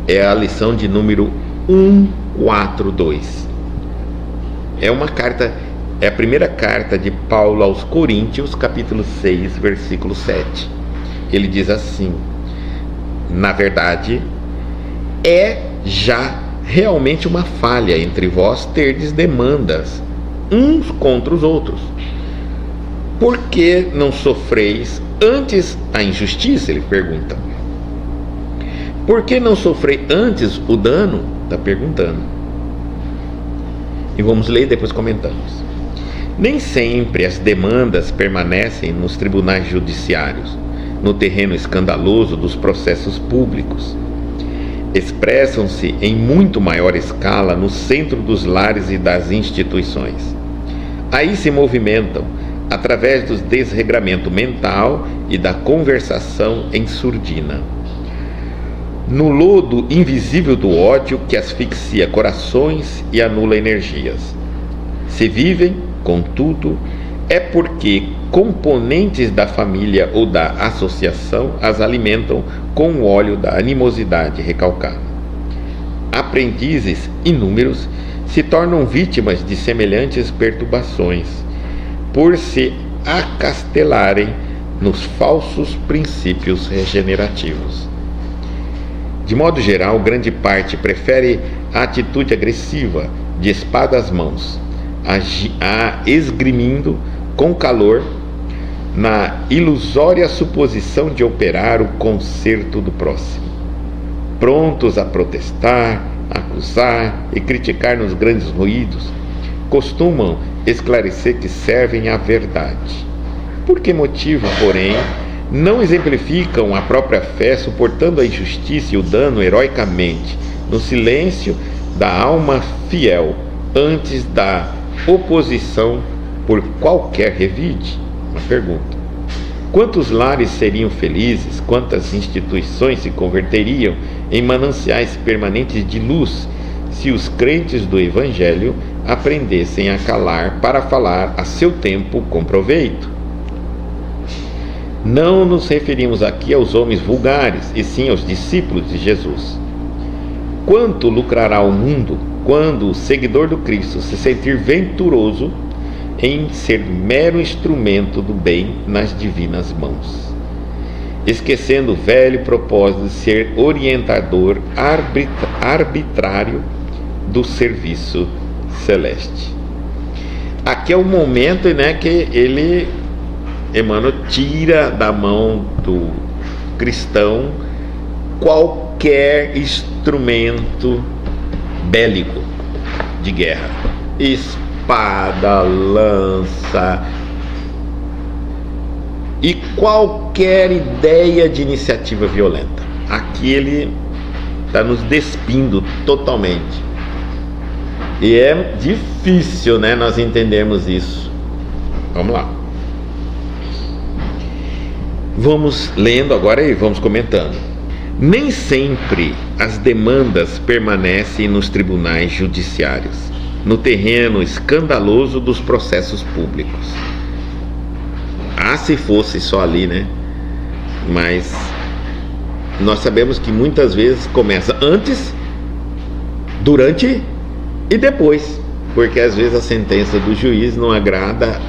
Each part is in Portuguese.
é a lição de número 142. É uma carta, é a primeira carta de Paulo aos Coríntios, capítulo 6, versículo 7. Ele diz assim: na verdade, é já realmente uma falha entre vós terdes demandas uns contra os outros. Por que não sofreis antes a injustiça? Ele pergunta. Por que não sofrei antes o dano? Está perguntando. E vamos ler e depois comentamos. Nem sempre as demandas permanecem nos tribunais judiciários, no terreno escandaloso dos processos públicos. Expressam-se em muito maior escala no centro dos lares e das instituições. Aí se movimentam através do desregramento mental e da conversação em surdina. No lodo invisível do ódio que asfixia corações e anula energias. Se vivem, contudo, é porque componentes da família ou da associação as alimentam com o óleo da animosidade recalcada. Aprendizes inúmeros se tornam vítimas de semelhantes perturbações, por se acastelarem nos falsos princípios regenerativos. De modo geral, grande parte prefere a atitude agressiva, de espada às mãos, a esgrimindo com calor na ilusória suposição de operar o conserto do próximo. Prontos a protestar, acusar e criticar nos grandes ruídos, costumam esclarecer que servem à verdade. Por que motivo, porém, não exemplificam a própria fé, suportando a injustiça e o dano heroicamente, no silêncio da alma fiel, antes da oposição por qualquer revide? Uma pergunta. Quantos lares seriam felizes, quantas instituições se converteriam em mananciais permanentes de luz, se os crentes do Evangelho aprendessem a calar para falar a seu tempo com proveito? Não nos referimos aqui aos homens vulgares, e sim aos discípulos de Jesus. Quanto lucrará o mundo quando o seguidor do Cristo se sentir venturoso em ser mero instrumento do bem nas divinas mãos, esquecendo o velho propósito de ser orientador arbitrário do serviço celeste? Aqui é o momento, né, que Emmanuel tira da mão do cristão qualquer instrumento bélico de guerra, espada, lança e qualquer ideia de iniciativa violenta. Aqui ele está nos despindo totalmente. E é difícil, né, nós entendermos isso. Vamos lá. Vamos lendo agora e vamos comentando. Nem sempre as demandas permanecem nos tribunais judiciários, no terreno escandaloso dos processos públicos. Ah, se fosse só ali, né? Mas nós sabemos que muitas vezes começa antes, durante e depois, porque às vezes a sentença do juiz não agrada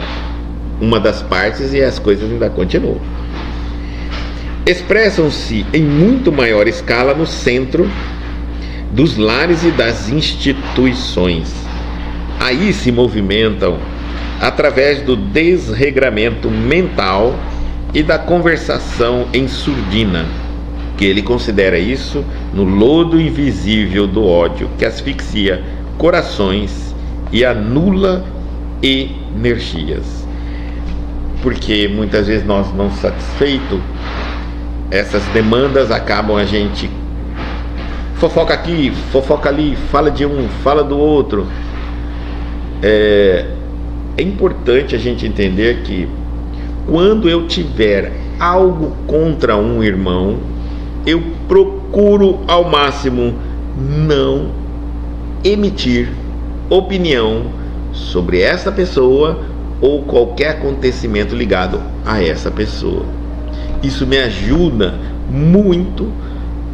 uma das partes e as coisas ainda continuam. Expressam-se em muito maior escala no centro dos lares e das instituições. Aí se movimentam através do desregramento mental e da conversação em surdina, que ele considera isso no lodo invisível do ódio que asfixia corações e anula energias. Porque muitas vezes nós, não satisfeitos, essas demandas acabam a gente fofoca aqui, fofoca ali, fala de um, fala do outro. É importante a gente entender que quando eu tiver algo contra um irmão, eu procuro ao máximo não emitir opinião sobre essa pessoa ou qualquer acontecimento ligado a essa pessoa. Isso me ajuda muito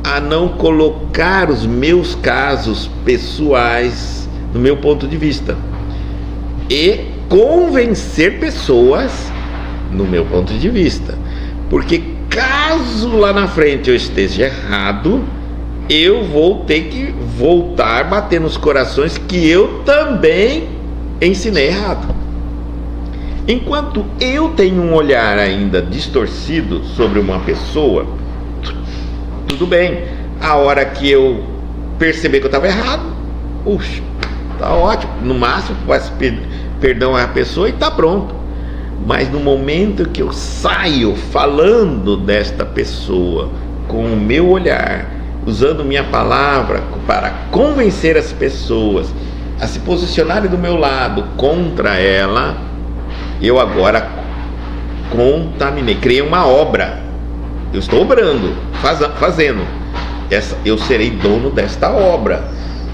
a não colocar os meus casos pessoais no meu ponto de vista e convencer pessoas no meu ponto de vista, porque caso lá na frente eu esteja errado, eu vou ter que voltar a bater nos corações que eu também ensinei errado. Enquanto eu tenho um olhar ainda distorcido sobre uma pessoa, tudo bem. A hora que eu perceber que eu estava errado, puxa, tá ótimo. No máximo, peço perdão à pessoa e tá pronto. Mas no momento que eu saio falando desta pessoa com o meu olhar, usando minha palavra para convencer as pessoas a se posicionarem do meu lado contra ela, eu agora contaminei, criei uma obra. Eu estou obrando, fazendo. Eu serei dono desta obra.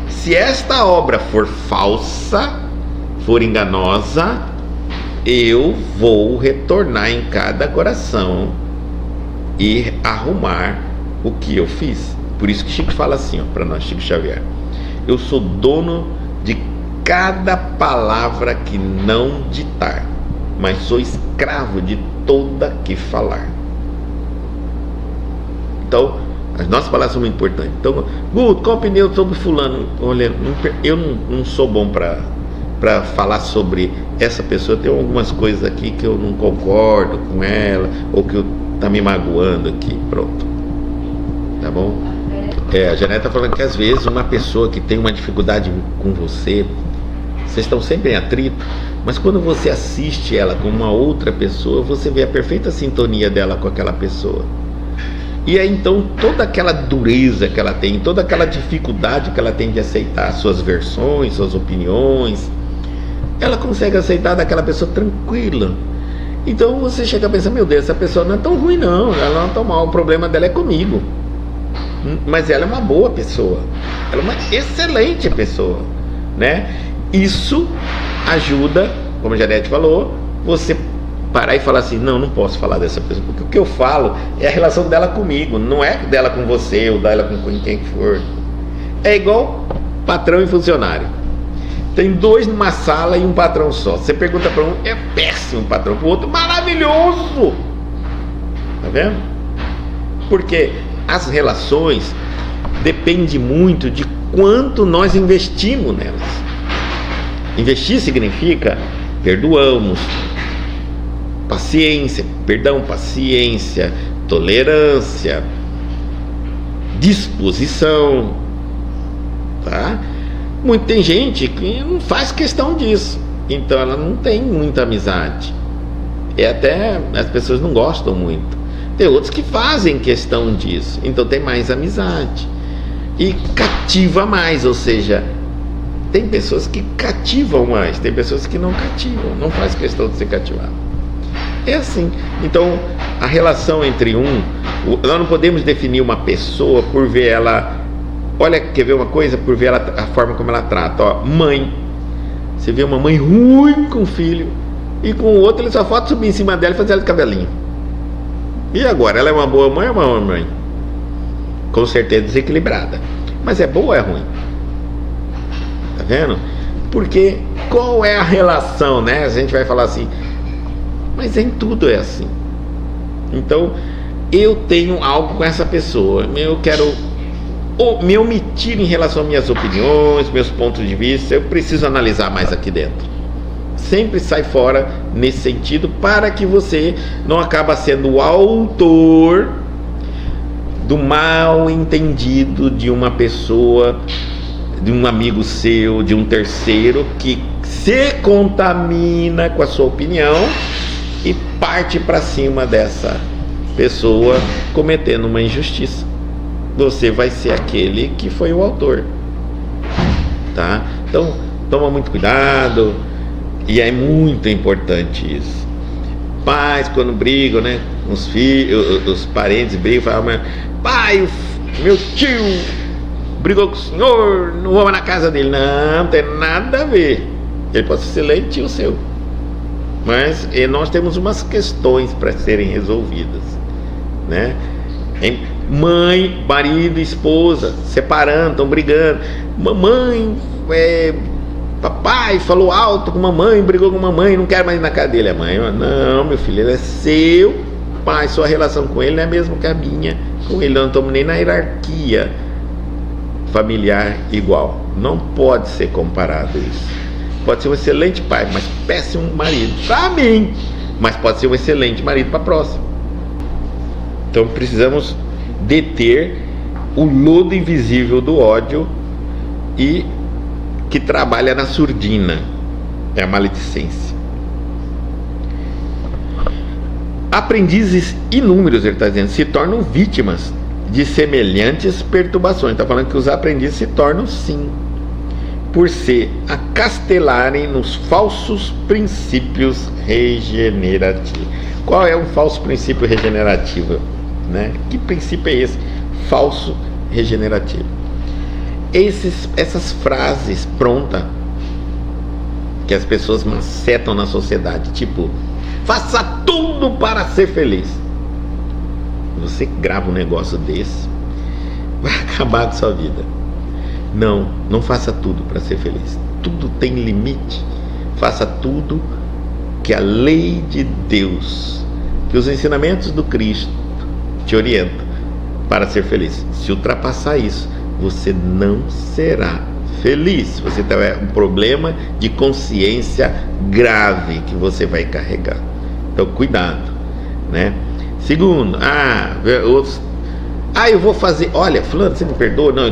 Se esta obra for falsa, for enganosa, eu vou retornar em cada coração e arrumar o que eu fiz. Por isso que Chico fala assim, para nós, Chico Xavier: eu sou dono de cada palavra que não ditar, mas sou escravo de toda que falar. Então, as nossas palavras são muito importantes. Então, Guto, qual a opinião sobre fulano? Olha, eu não sou bom para falar sobre essa pessoa. Tem algumas coisas aqui que eu não concordo com ela, ou que tá me magoando aqui. Pronto. Tá bom? A Janete tá falando que às vezes uma pessoa que tem uma dificuldade com você, vocês estão sempre em atrito, mas quando você assiste ela com uma outra pessoa, você vê a perfeita sintonia dela com aquela pessoa. E aí então toda aquela dureza que ela tem, toda aquela dificuldade que ela tem de aceitar suas versões, suas opiniões, ela consegue aceitar daquela pessoa tranquila. Então você chega a pensar: meu Deus, essa pessoa não é tão ruim não, ela não é tão mal, o problema dela é comigo. Mas ela é uma boa pessoa, ela é uma excelente pessoa, né? Isso ajuda, como a Janete falou, você parar e falar assim: não posso falar dessa pessoa, porque o que eu falo é a relação dela comigo, não é dela com você ou dela com quem for. É igual patrão e funcionário. Tem dois numa sala e um patrão só. Você pergunta para um, é péssimo patrão, para o outro, maravilhoso. Tá vendo? Porque as relações dependem muito de quanto nós investimos nelas. Investir significa perdoamos, paciência, tolerância, disposição, tá? Tem gente que não faz questão disso, então ela não tem muita amizade, e até as pessoas não gostam muito. Tem outros que fazem questão disso, então tem mais amizade e cativa mais, ou seja, tem pessoas que cativam mais, tem pessoas que não cativam, não faz questão de ser cativado. É assim. Então a relação entre nós não podemos definir uma pessoa por ver ela. Olha, quer ver uma coisa? Por ver ela, a forma como ela trata. Ó, mãe, você vê uma mãe ruim com o filho, e com o outro ele só falta subir em cima dela e fazer ela de cabelinho. E agora, ela é uma boa mãe ou uma má mãe? Com certeza desequilibrada. Mas é boa ou é ruim? Tá vendo? Porque qual é a relação, né? A gente vai falar assim, mas em tudo é assim. Então, eu tenho algo com essa pessoa, eu quero me omitir em relação às minhas opiniões, meus pontos de vista, eu preciso analisar mais aqui dentro. Sempre sai fora nesse sentido, para que você não acabe sendo o autor do mal entendido de uma pessoa, de um amigo seu, de um terceiro, que se contamina com a sua opinião e parte para cima dessa pessoa, cometendo uma injustiça. Você vai ser aquele que foi o autor, tá? Então toma muito cuidado, e é muito importante isso. Pais, quando brigam, né, os filhos, os parentes brigam, falam: pai, meu tio brigou com o senhor, não vou na casa dele. Não tem nada a ver, ele pode ser excelente tio seu, mas nós temos umas questões para serem resolvidas, né? Mãe, marido e esposa separando, estão brigando. Mamãe, papai falou alto com mamãe, brigou com mamãe, não quero mais ir na casa dele. A mãe, não, meu filho, ele é seu pai, sua relação com ele não é a mesma que a minha com ele. Não estamos nem na hierarquia familiar igual. Não pode ser comparado isso. Pode ser um excelente pai, mas péssimo marido para mim, mas pode ser um excelente marido para a próxima. Então precisamos deter o lodo invisível do ódio e que trabalha na surdina, é a maledicência. Aprendizes inúmeros, ele está dizendo, se tornam vítimas de semelhantes perturbações. Está falando que os aprendizes se tornam, sim, por se acastelarem nos falsos princípios regenerativos. Qual é um falso princípio regenerativo? Né? Que princípio é esse? Falso regenerativo. Essas frases prontas que as pessoas macetam na sociedade, tipo, faça tudo para ser feliz. Você grava um negócio desse, vai acabar com sua vida. Não faça tudo para ser feliz. Tudo tem limite. Faça tudo que a lei de Deus, que os ensinamentos do Cristo te orientam para ser feliz. Se ultrapassar isso, você não será feliz. Você tem um problema de consciência grave que você vai carregar. Então, cuidado, né? Segundo, eu vou fazer, olha, fulano, você me perdoa? Não, eu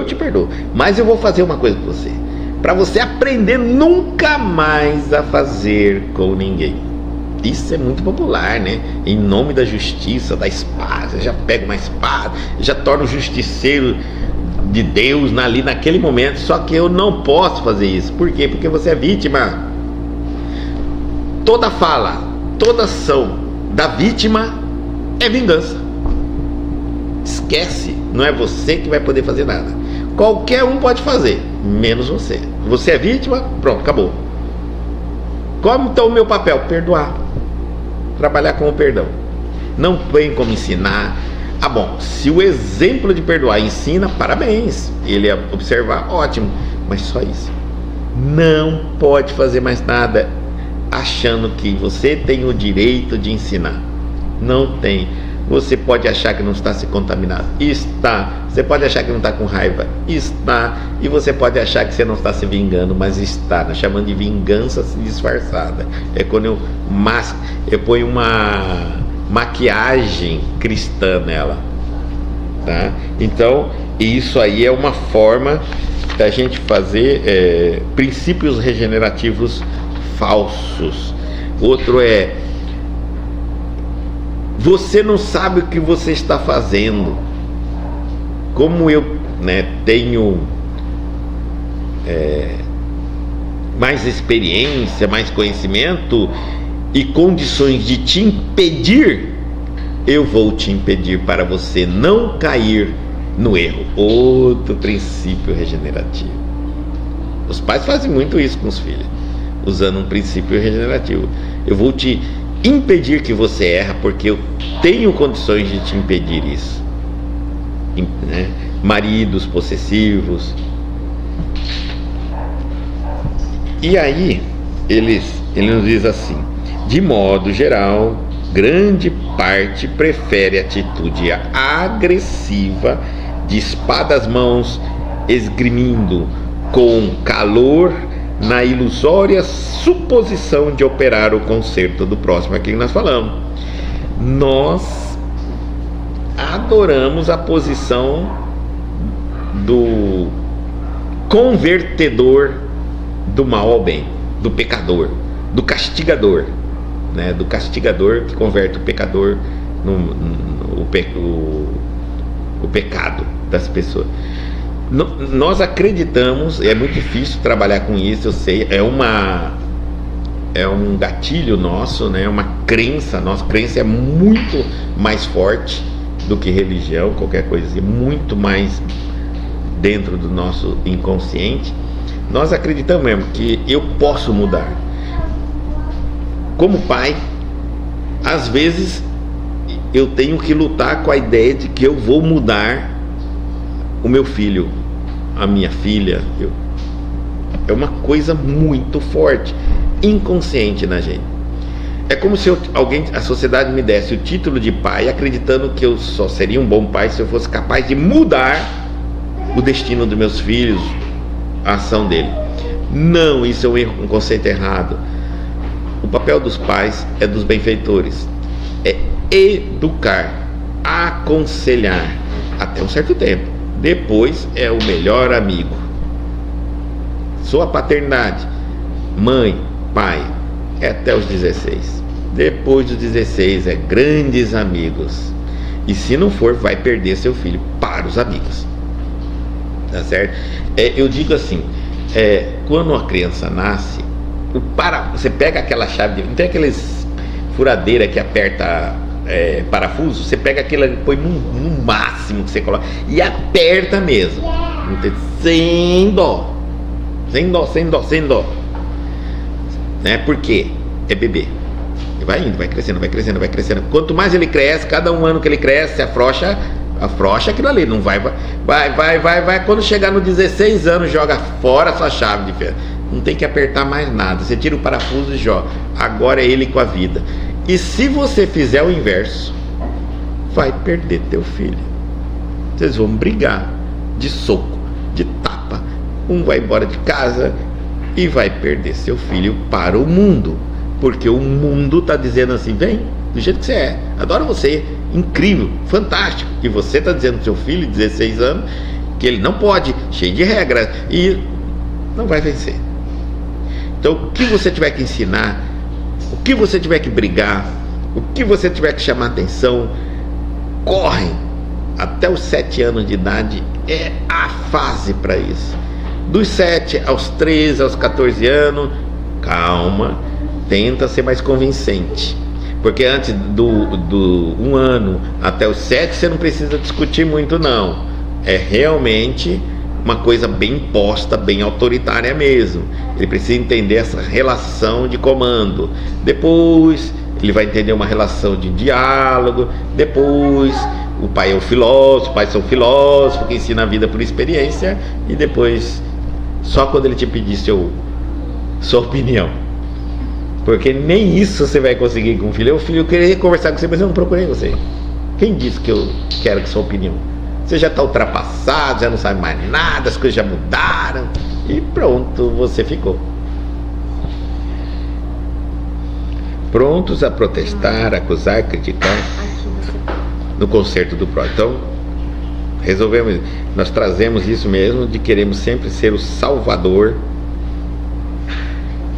te perdoo, mas eu vou fazer uma coisa com você, para você aprender nunca mais a fazer com ninguém. Isso é muito popular, né? Em nome da justiça, da espada, você já pega uma espada, já torna o justiceiro de Deus ali naquele momento. Só que eu não posso fazer isso. Por quê? Porque você é vítima. Toda fala, toda ação da vítima é vingança. Esquece, não é você que vai poder fazer nada. Qualquer um pode fazer, menos você. Você é vítima, pronto, acabou. Qual então o meu papel? Perdoar. Trabalhar com o perdão. Não tem como ensinar. Bom, se o exemplo de perdoar ensina, parabéns. Ele é observar, ótimo. Mas só isso. Não pode fazer mais nada achando que você tem o direito de ensinar. Não tem. Você pode achar que não está se contaminado. Está. Você pode achar que não está com raiva. Está. E você pode achar que você não está se vingando, mas está. Nós chamamos de vingança disfarçada. É quando eu ponho uma maquiagem cristã nela. Tá? Então, isso aí é uma forma da gente fazer princípios regenerativos falsos. Outro é: você não sabe o que você está fazendo. Como eu, tenho mais experiência, mais conhecimento e condições de te impedir, eu vou te impedir para você não cair no erro. Outro princípio regenerativo. Os pais fazem muito isso com os filhos, usando um princípio regenerativo. Eu vou te impedir que você erra, porque eu tenho condições de te impedir isso. Maridos possessivos. E aí ele nos diz assim: de modo geral, grande parte prefere a atitude agressiva de espada às mãos, esgrimindo com calor na ilusória suposição de operar o conserto do próximo. Aqui que nós falamos. Nós adoramos a posição do convertedor do mal ao bem, do pecador, do castigador, do castigador que converte o pecador no pecado das pessoas. Nós acreditamos, é muito difícil trabalhar com isso, eu sei, é um gatilho nosso, uma crença. Nossa crença é muito mais forte do que religião, qualquer coisa assim, muito mais dentro do nosso inconsciente. Nós acreditamos mesmo que eu posso mudar. Como pai, às vezes eu tenho que lutar com a ideia de que eu vou mudar o meu filho, a minha filha. É uma coisa muito forte, inconsciente na gente. É como se a sociedade me desse o título de pai, acreditando que eu só seria um bom pai se eu fosse capaz de mudar o destino dos meus filhos, a ação dele. Não, isso é um erro, um conceito errado. O papel dos pais é dos benfeitores, é educar, aconselhar até um certo tempo. Depois é o melhor amigo. Sua paternidade, mãe, pai, é até os 16. Depois dos 16 é grandes amigos. E se não for, vai perder seu filho para os amigos. Tá certo? Eu digo assim, quando uma criança nasce, você pega aquela chave, não tem aqueles furadeira que aperta parafuso, você pega aquilo e põe no máximo que você coloca e aperta mesmo, sem dó, sem dó, né? Porque é bebê, e vai indo, vai crescendo. Quanto mais ele cresce, cada um ano que ele cresce, afrouxa aquilo ali, não vai. Quando chegar no 16 anos, joga fora a sua chave de ferro. Não tem que apertar mais nada. Você tira o parafuso e joga. Agora é ele com a vida. E se você fizer o inverso, vai perder teu filho. Vocês vão brigar de soco, de tapa. Um vai embora de casa e vai perder seu filho para o mundo. Porque o mundo está dizendo assim: vem, do jeito que você é, adoro você, incrível, fantástico. E você está dizendo pro seu filho de 16 anos que ele não pode, cheio de regras, e não vai vencer. Então, o que você tiver que ensinar, o que você tiver que brigar, o que você tiver que chamar atenção, corre. Até os 7 anos de idade é a fase para isso. Dos 7 aos 13, aos 14 anos, calma, tenta ser mais convincente. Porque antes do 1 ano até os 7, você não precisa discutir muito, não. É realmente uma coisa bem imposta, bem autoritária mesmo. Ele precisa entender essa relação de comando. Depois ele vai entender uma relação de diálogo. Depois o pai é o filósofo, os pais são filósofos que ensina a vida por experiência. E depois, só quando ele te pedir sua opinião. Porque nem isso você vai conseguir com o filho. O filho queria conversar com você, mas eu não procurei você. Quem disse que eu quero sua opinião? Você já está ultrapassado, já não sabe mais nada, as coisas já mudaram. E pronto, você ficou. Prontos a protestar, acusar, criticar. No concerto do próximo. Então, resolvemos. Nós trazemos isso mesmo, de queremos sempre ser o salvador,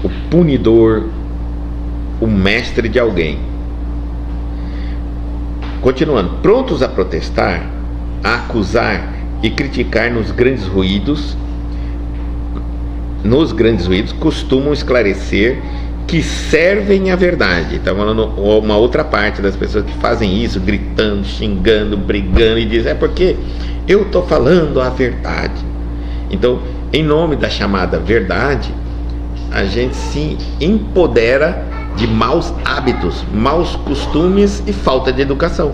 o punidor, o mestre de alguém. Continuando, prontos a protestar, a acusar e criticar nos grandes ruídos, costumam esclarecer que servem à verdade. Está falando uma outra parte das pessoas que fazem isso, gritando, xingando, brigando, e dizem: é porque eu estou falando a verdade. Então, em nome da chamada verdade, a gente se empodera de maus hábitos, maus costumes e falta de educação.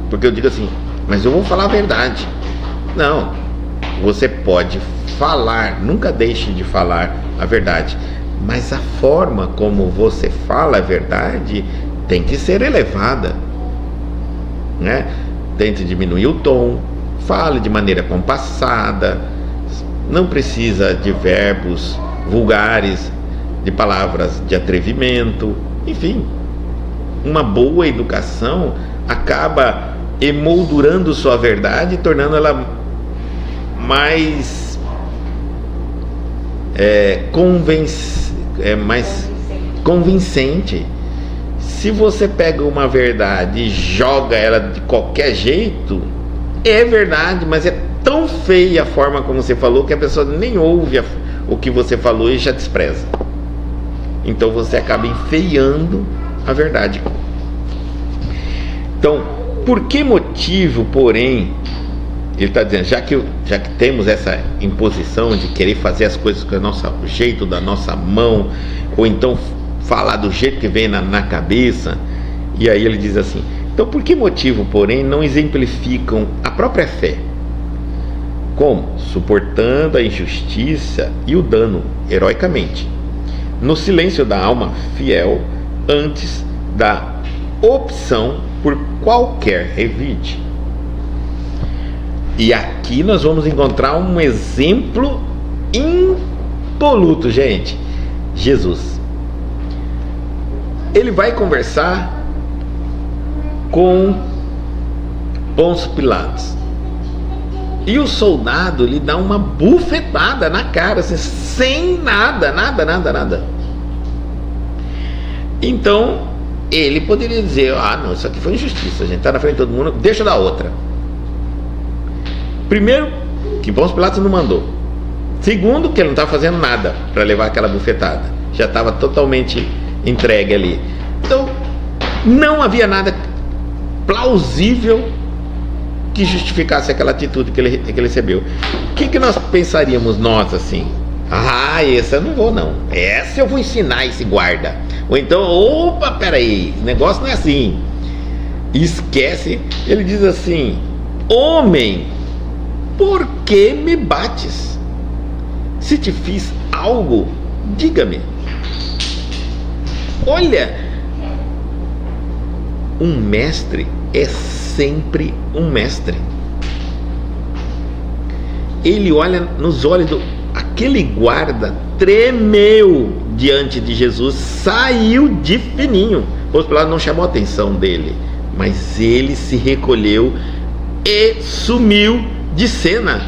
Porque eu digo assim: mas eu vou falar a verdade. Não, você pode falar, nunca deixe de falar a verdade, mas a forma como você fala a verdade tem que ser elevada, né? Tente diminuir o tom, fale de maneira compassada, não precisa de verbos vulgares, de palavras de atrevimento, enfim. Uma boa educação acaba emoldurando sua verdade e tornando ela mais mais convincente. Se você pega uma verdade e joga ela de qualquer jeito, é verdade, mas é tão feia a forma como você falou que a pessoa nem ouve o que você falou e já despreza. Então você acaba enfeiando a verdade. Então, por que motivo, porém, ele está dizendo, já que temos essa imposição de querer fazer as coisas com o jeito da nossa mão, ou então falar do jeito que vem na cabeça, E aí ele diz assim: então por que motivo, porém, não exemplificam a própria fé? Como? Suportando a injustiça e o dano heroicamente, no silêncio da alma fiel, antes da opção por qualquer revide. E aqui nós vamos encontrar um exemplo impoluto, gente. Jesus. Ele vai conversar com Pôncio Pilatos. E o soldado lhe dá uma bufetada na cara, assim, sem nada. Então, ele poderia dizer: ah, não, isso aqui foi injustiça, a gente está na frente de todo mundo, deixa eu dar outra. Primeiro, que Pôncio Pilatos não mandou. Segundo, que ele não estava fazendo nada para levar aquela bufetada. Já estava totalmente entregue ali. Então, não havia nada plausível que justificasse aquela atitude que ele recebeu. O que nós pensaríamos nós assim? Ah, essa eu não vou não. Essa eu vou ensinar esse guarda. Ou então, opa, peraí, o negócio não é assim. Esquece. Ele diz assim: homem, por que me bates? Se te fiz algo, diga-me. Olha, um mestre é sempre um mestre. Ele olha nos olhos do... Aquele guarda tremeu diante de Jesus, saiu de fininho. O Pôncio Pilatos não chamou a atenção dele, mas ele se recolheu e sumiu de cena.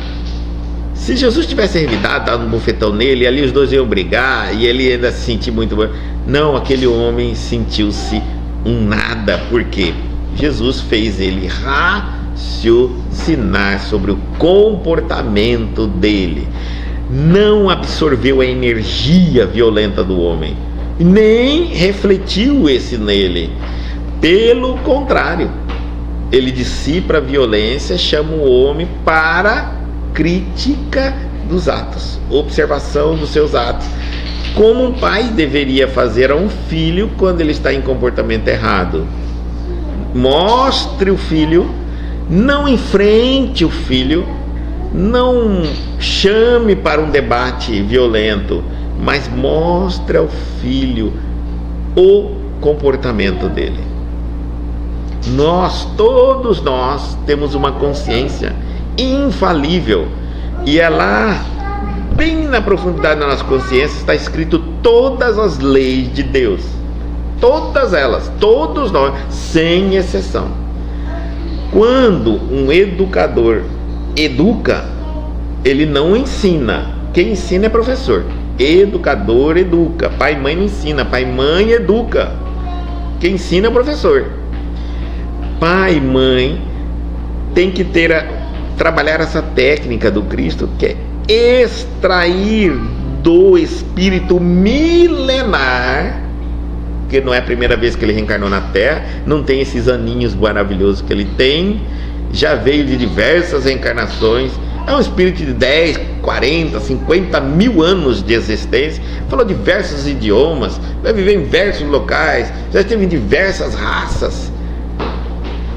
Se Jesus tivesse revidado, dado um bufetão nele, ali os dois iam brigar e ele ainda se sentir muito bom. Não, aquele homem sentiu-se um nada, porque Jesus fez ele raciocinar sobre o comportamento dele. Não absorveu a energia violenta do homem, nem refletiu esse nele. Pelo contrário, ele dissipa a violência, chama o homem para crítica dos atos, observação dos seus atos, como um pai deveria fazer a um filho quando ele está em comportamento errado. Mostre o filho, não enfrente o filho, não chame para um debate violento, mas mostre ao filho o comportamento dele. Todos nós temos uma consciência infalível, e é lá, bem na profundidade da nossa consciência, está escrito todas as leis de Deus, todas elas, todos nós, sem exceção. Quando um educador educa, ele não ensina. Quem ensina é professor. Educador educa. Pai e mãe não ensina, pai e mãe educa. Quem ensina é o professor. Pai e mãe tem que trabalhar essa técnica do Cristo, que é extrair do espírito milenar, porque não é a primeira vez que ele reencarnou na Terra, não tem esses aninhos maravilhosos que ele tem, já veio de diversas reencarnações, é um espírito de 10, 40, 50 mil anos de existência, falou diversos idiomas, vai viver em diversos locais, já esteve em diversas raças.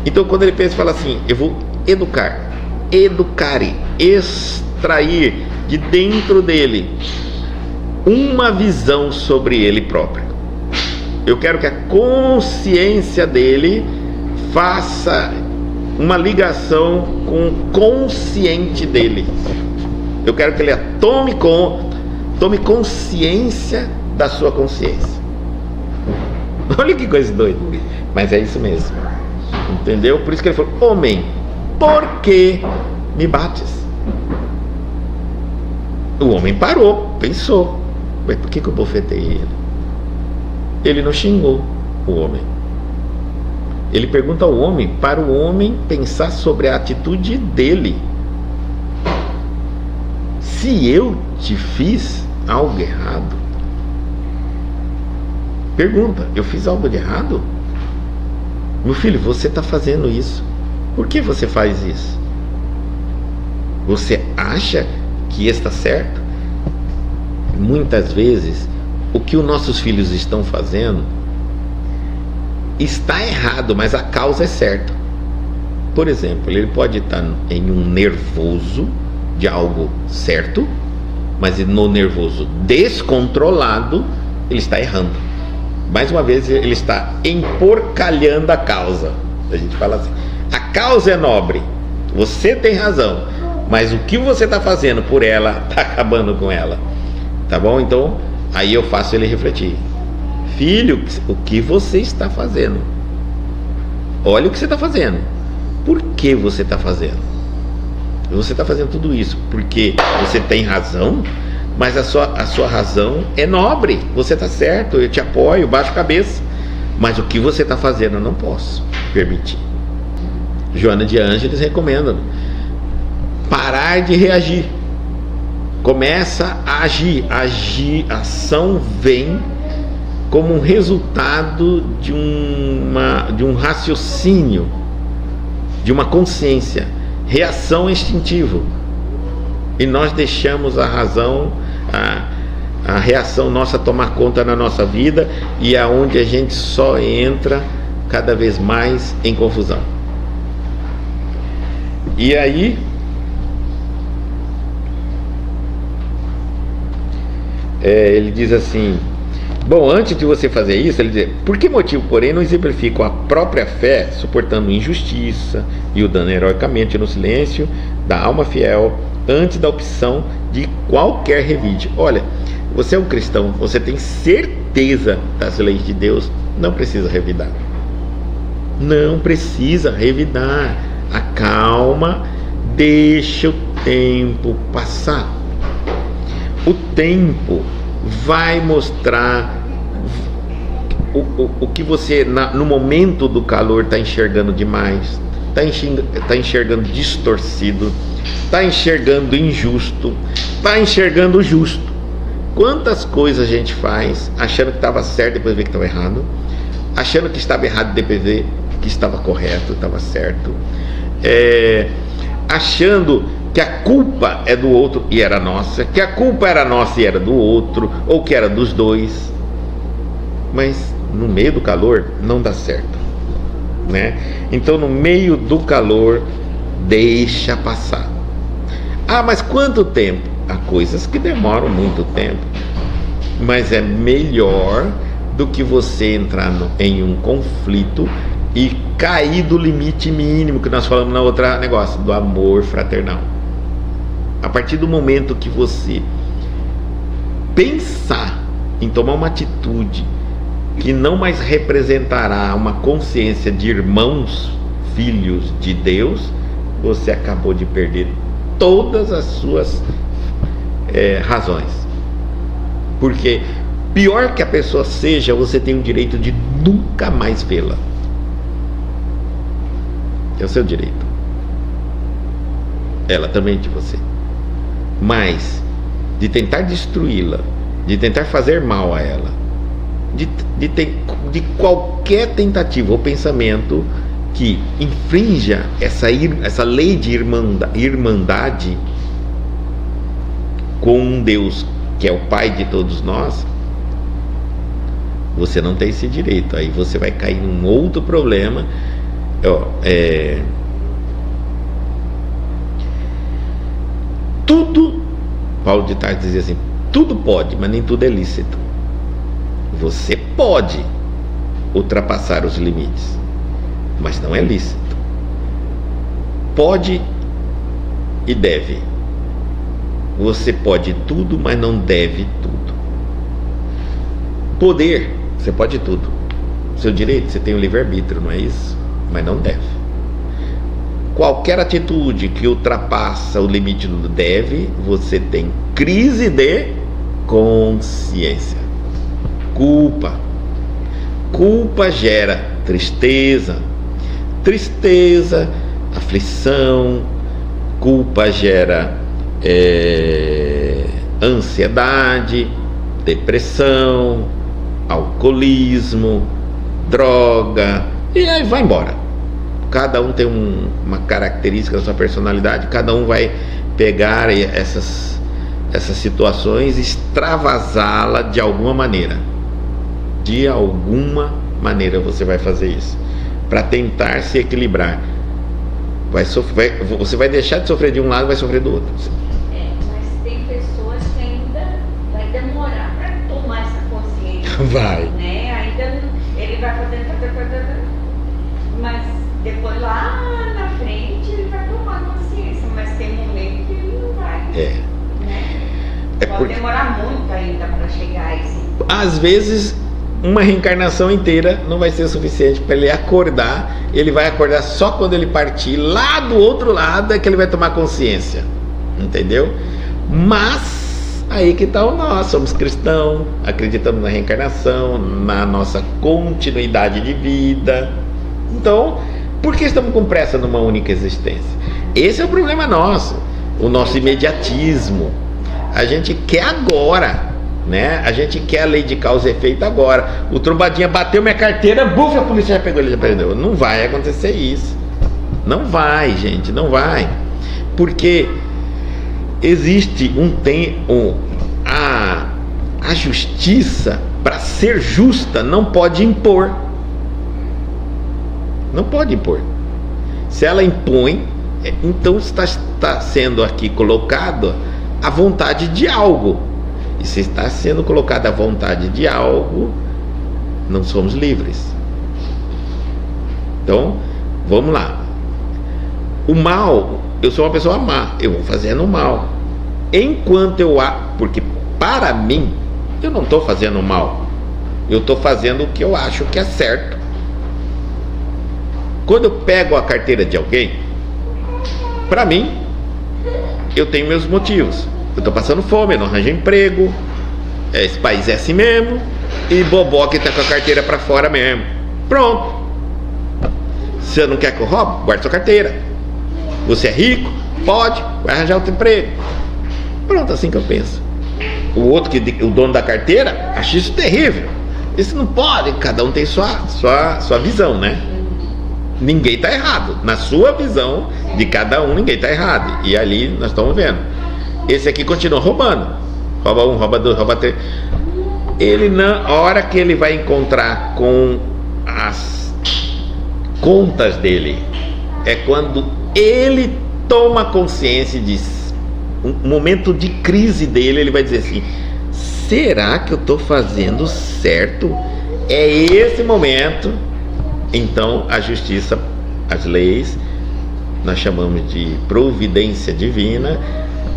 Então quando ele pensa e fala assim: eu vou educare, extrair de dentro dele uma visão sobre ele próprio. Eu quero que a consciência dele faça uma ligação com o consciente dele. Eu quero que ele tome consciência da sua consciência. Olha que coisa doida, mas é isso mesmo, entendeu? Por isso que ele falou: homem, por que me bates? O homem parou, pensou: mas por que eu bofetei ele? Ele não xingou o homem. Ele pergunta ao homem, para o homem pensar sobre a atitude dele. Se eu te fiz algo errado, pergunta: eu fiz algo de errado? Meu filho, você está fazendo isso. Por que você faz isso? Você acha que está certo? Muitas vezes, o que os nossos filhos estão fazendo está errado, mas a causa é certa. Por exemplo, ele pode estar em um nervoso de algo certo, mas no nervoso descontrolado, ele está errando. Mais uma vez, ele está emporcalhando a causa. A gente fala assim: a causa é nobre, você tem razão, mas o que você está fazendo por ela está acabando com ela. Tá bom? Então, aí eu faço ele refletir: filho, o que você está fazendo? Olha o que você está fazendo. Por que você está fazendo? Você está fazendo tudo isso porque você tem razão, mas a sua razão é nobre. Você está certo, eu te apoio, baixo a cabeça. Mas o que você está fazendo eu não posso permitir. Joana de Ângeles recomenda parar de reagir. Começa a agir. A ação vem como um resultado de um raciocínio, de uma consciência. Reação instintiva. E nós deixamos a razão, a reação nossa tomar conta na nossa vida, e é onde a gente só entra cada vez mais em confusão. E aí ele diz assim: bom, antes de você fazer isso, ele diz: por que motivo, porém, não exemplificam a própria fé suportando injustiça e o dano heroicamente no silêncio da alma fiel antes da opção de qualquer revide? Olha, você é um cristão, você tem certeza das leis de Deus, não precisa revidar. Não precisa revidar. Acalma, deixa o tempo passar. O tempo vai mostrar o que você no momento do calor está enxergando demais, está enxergando distorcido, está enxergando injusto, está enxergando justo. Quantas coisas a gente faz achando que estava certo, depois vê que estava errado, achando que estava errado, depois vê que estava correto, estava certo, achando que a culpa é do outro e era nossa, que a culpa era nossa e era do outro, ou que era dos dois. Mas no meio do calor não dá certo, né? Então, no meio do calor, deixa passar. Ah, mas quanto tempo? Há coisas que demoram muito tempo, mas é melhor do que você entrar em um conflito e cair do limite mínimo que nós falamos na outra negócio, do amor fraternal. A partir do momento que você pensar em tomar uma atitude que não mais representará uma consciência de irmãos, filhos de Deus, você acabou de perder todas as suas razões. Porque pior que a pessoa seja, você tem o direito de nunca mais vê-la. É o seu direito. Ela também é de você. Mas de tentar destruí-la, de tentar fazer mal a ela, de qualquer tentativa ou pensamento que infrinja essa lei de irmandade com um Deus que é o Pai de todos nós, você não tem esse direito. Aí você vai cair num outro problema. Tudo, Paulo de Tarso dizia assim: tudo pode, mas nem tudo é lícito. Você pode ultrapassar os limites, mas não é lícito. Pode e deve. Você pode tudo, mas não deve tudo. Poder, você pode tudo. Seu direito, você tem o livre-arbítrio, não é isso? Mas não deve. Qualquer atitude que ultrapassa o limite do deve, você tem crise de consciência. Culpa. Culpa gera tristeza. Tristeza, aflição. Culpa gera ansiedade, depressão, alcoolismo, droga, e aí vai embora. Cada um tem uma característica da sua personalidade, cada um vai pegar essas situações e extravasá-la de alguma maneira. De alguma maneira você vai fazer isso? Para tentar se equilibrar. Você vai deixar de sofrer de um lado e vai sofrer do outro. Mas tem pessoas que ainda vai demorar para tomar essa consciência. Vai. Né? Ainda ele vai fazer, mas depois lá na frente ele vai tomar consciência, mas tem momento que ele não vai. Né? Pode demorar muito ainda para chegar a esse. Às vezes uma reencarnação inteira não vai ser suficiente para ele acordar. Ele vai acordar só quando ele partir lá do outro lado, é que ele vai tomar consciência, entendeu? Mas aí que está o nós, somos cristãos, acreditamos na reencarnação, na nossa continuidade de vida. Então, por que estamos com pressa numa única existência? Esse é o problema nosso, o nosso imediatismo. A gente quer agora, né? A gente quer a lei de causa e efeito agora. O trombadinha bateu minha carteira, buf, a polícia já pegou ele, já prendeu. Não vai acontecer isso. Não vai, gente, não vai. Porque existe a justiça, para ser justa, não pode impor. Não pode impor. Se ela impõe, então está sendo aqui colocado a vontade de algo. E se está sendo colocada a vontade de algo, não somos livres. Então, vamos lá. O mal, eu sou uma pessoa má, eu vou fazendo o mal. Enquanto porque para mim, eu não estou fazendo o mal. Eu estou fazendo o que eu acho que é certo. Quando eu pego a carteira de alguém, para mim, eu tenho meus motivos. Eu estou passando fome, eu não arranjo emprego, esse país é assim mesmo, e bobó que está com a carteira para fora mesmo. Pronto. Se você não quer que eu roube, guarde sua carteira. Você é rico? Pode, vai arranjar outro emprego. Pronto, assim que eu penso. O outro, o dono da carteira, acha isso terrível. Isso não pode, cada um tem sua visão, né? Ninguém está errado. Na sua visão de cada um, ninguém está errado. E ali nós estamos vendo. Esse aqui continua roubando. Rouba um, rouba dois, rouba três. A hora que ele vai encontrar com as contas dele, é quando ele toma consciência e diz, um momento de crise dele, ele vai dizer assim: será que eu estou fazendo certo? É esse momento. Então a justiça, as leis, nós chamamos de providência divina,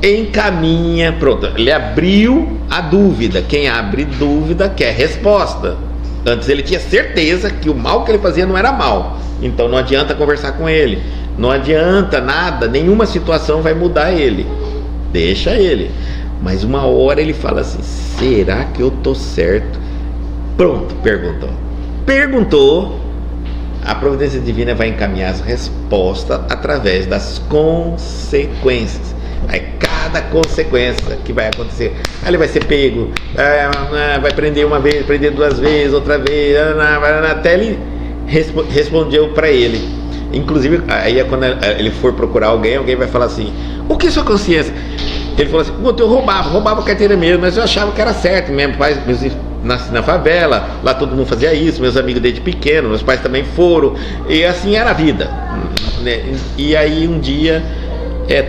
encaminha, pronto, ele abriu a dúvida. Quem abre dúvida quer resposta. Antes ele tinha certeza que o mal que ele fazia não era mal, então não adianta conversar com ele, não adianta nada, nenhuma situação vai mudar ele, deixa ele. Mas uma hora ele fala assim: será que eu tô certo? Pronto, perguntou, a providência divina vai encaminhar as respostas através das consequências. Aí cada consequência que vai acontecer, aí ele vai ser pego, vai prender uma vez, prender duas vezes, outra vez, até ele respondeu para ele. Inclusive, aí quando ele for procurar alguém vai falar assim: o que é sua consciência? Ele falou assim: eu roubava a carteira mesmo, mas eu achava que era certo. Meus pais, nasci na favela, lá todo mundo fazia isso, meus amigos desde pequeno, meus pais também foram, e assim era a vida, né? E aí um dia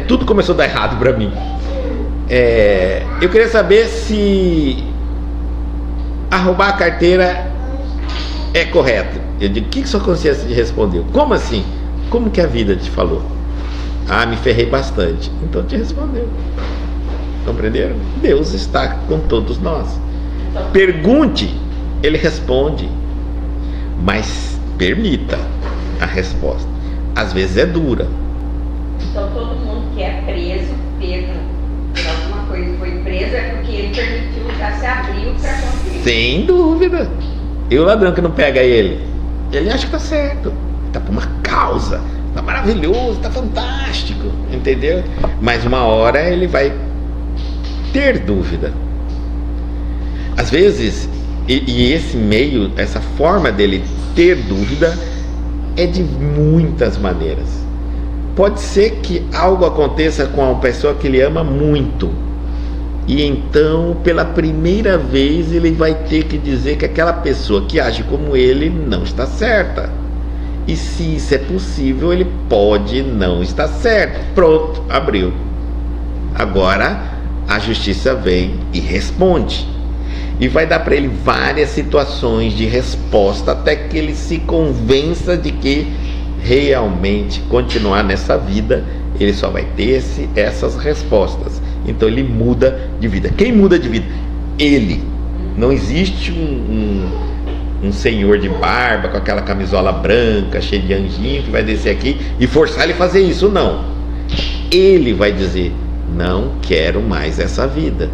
tudo começou a dar errado para mim. Eu queria saber se a roubar a carteira é correto. Eu digo: o que sua consciência te respondeu? Como assim? Como que a vida te falou? Me ferrei bastante. Então te respondeu. Compreenderam? Deus está com todos nós. Pergunte, ele responde, mas permita a resposta. Às vezes é dura. Então todo mundo que é preso, pego por alguma coisa, foi preso, é porque ele permitiu, já se abriu para conseguir. Sem dúvida. E o ladrão que não pega ele acha que tá certo, tá por uma causa, tá maravilhoso, tá fantástico, entendeu? Mas uma hora ele vai ter dúvida. Às vezes, e esse meio, essa forma dele ter dúvida é de muitas maneiras. Pode ser que algo aconteça com uma pessoa que ele ama muito E então, pela primeira vez, ele vai ter que dizer que aquela pessoa que age como ele não está certa. E se isso é possível, ele pode não estar certo. Pronto, abriu. Agora a justiça vem e responde. E vai dar para ele várias situações de resposta até que ele se convença de que realmente continuar nessa vida, ele só vai ter essas respostas. Então ele muda de vida. Quem muda de vida? Ele. Não existe um senhor de barba com aquela camisola branca, cheio de anjinho, que vai descer aqui e forçar ele a fazer isso. Não. Ele vai dizer: não quero mais essa vida.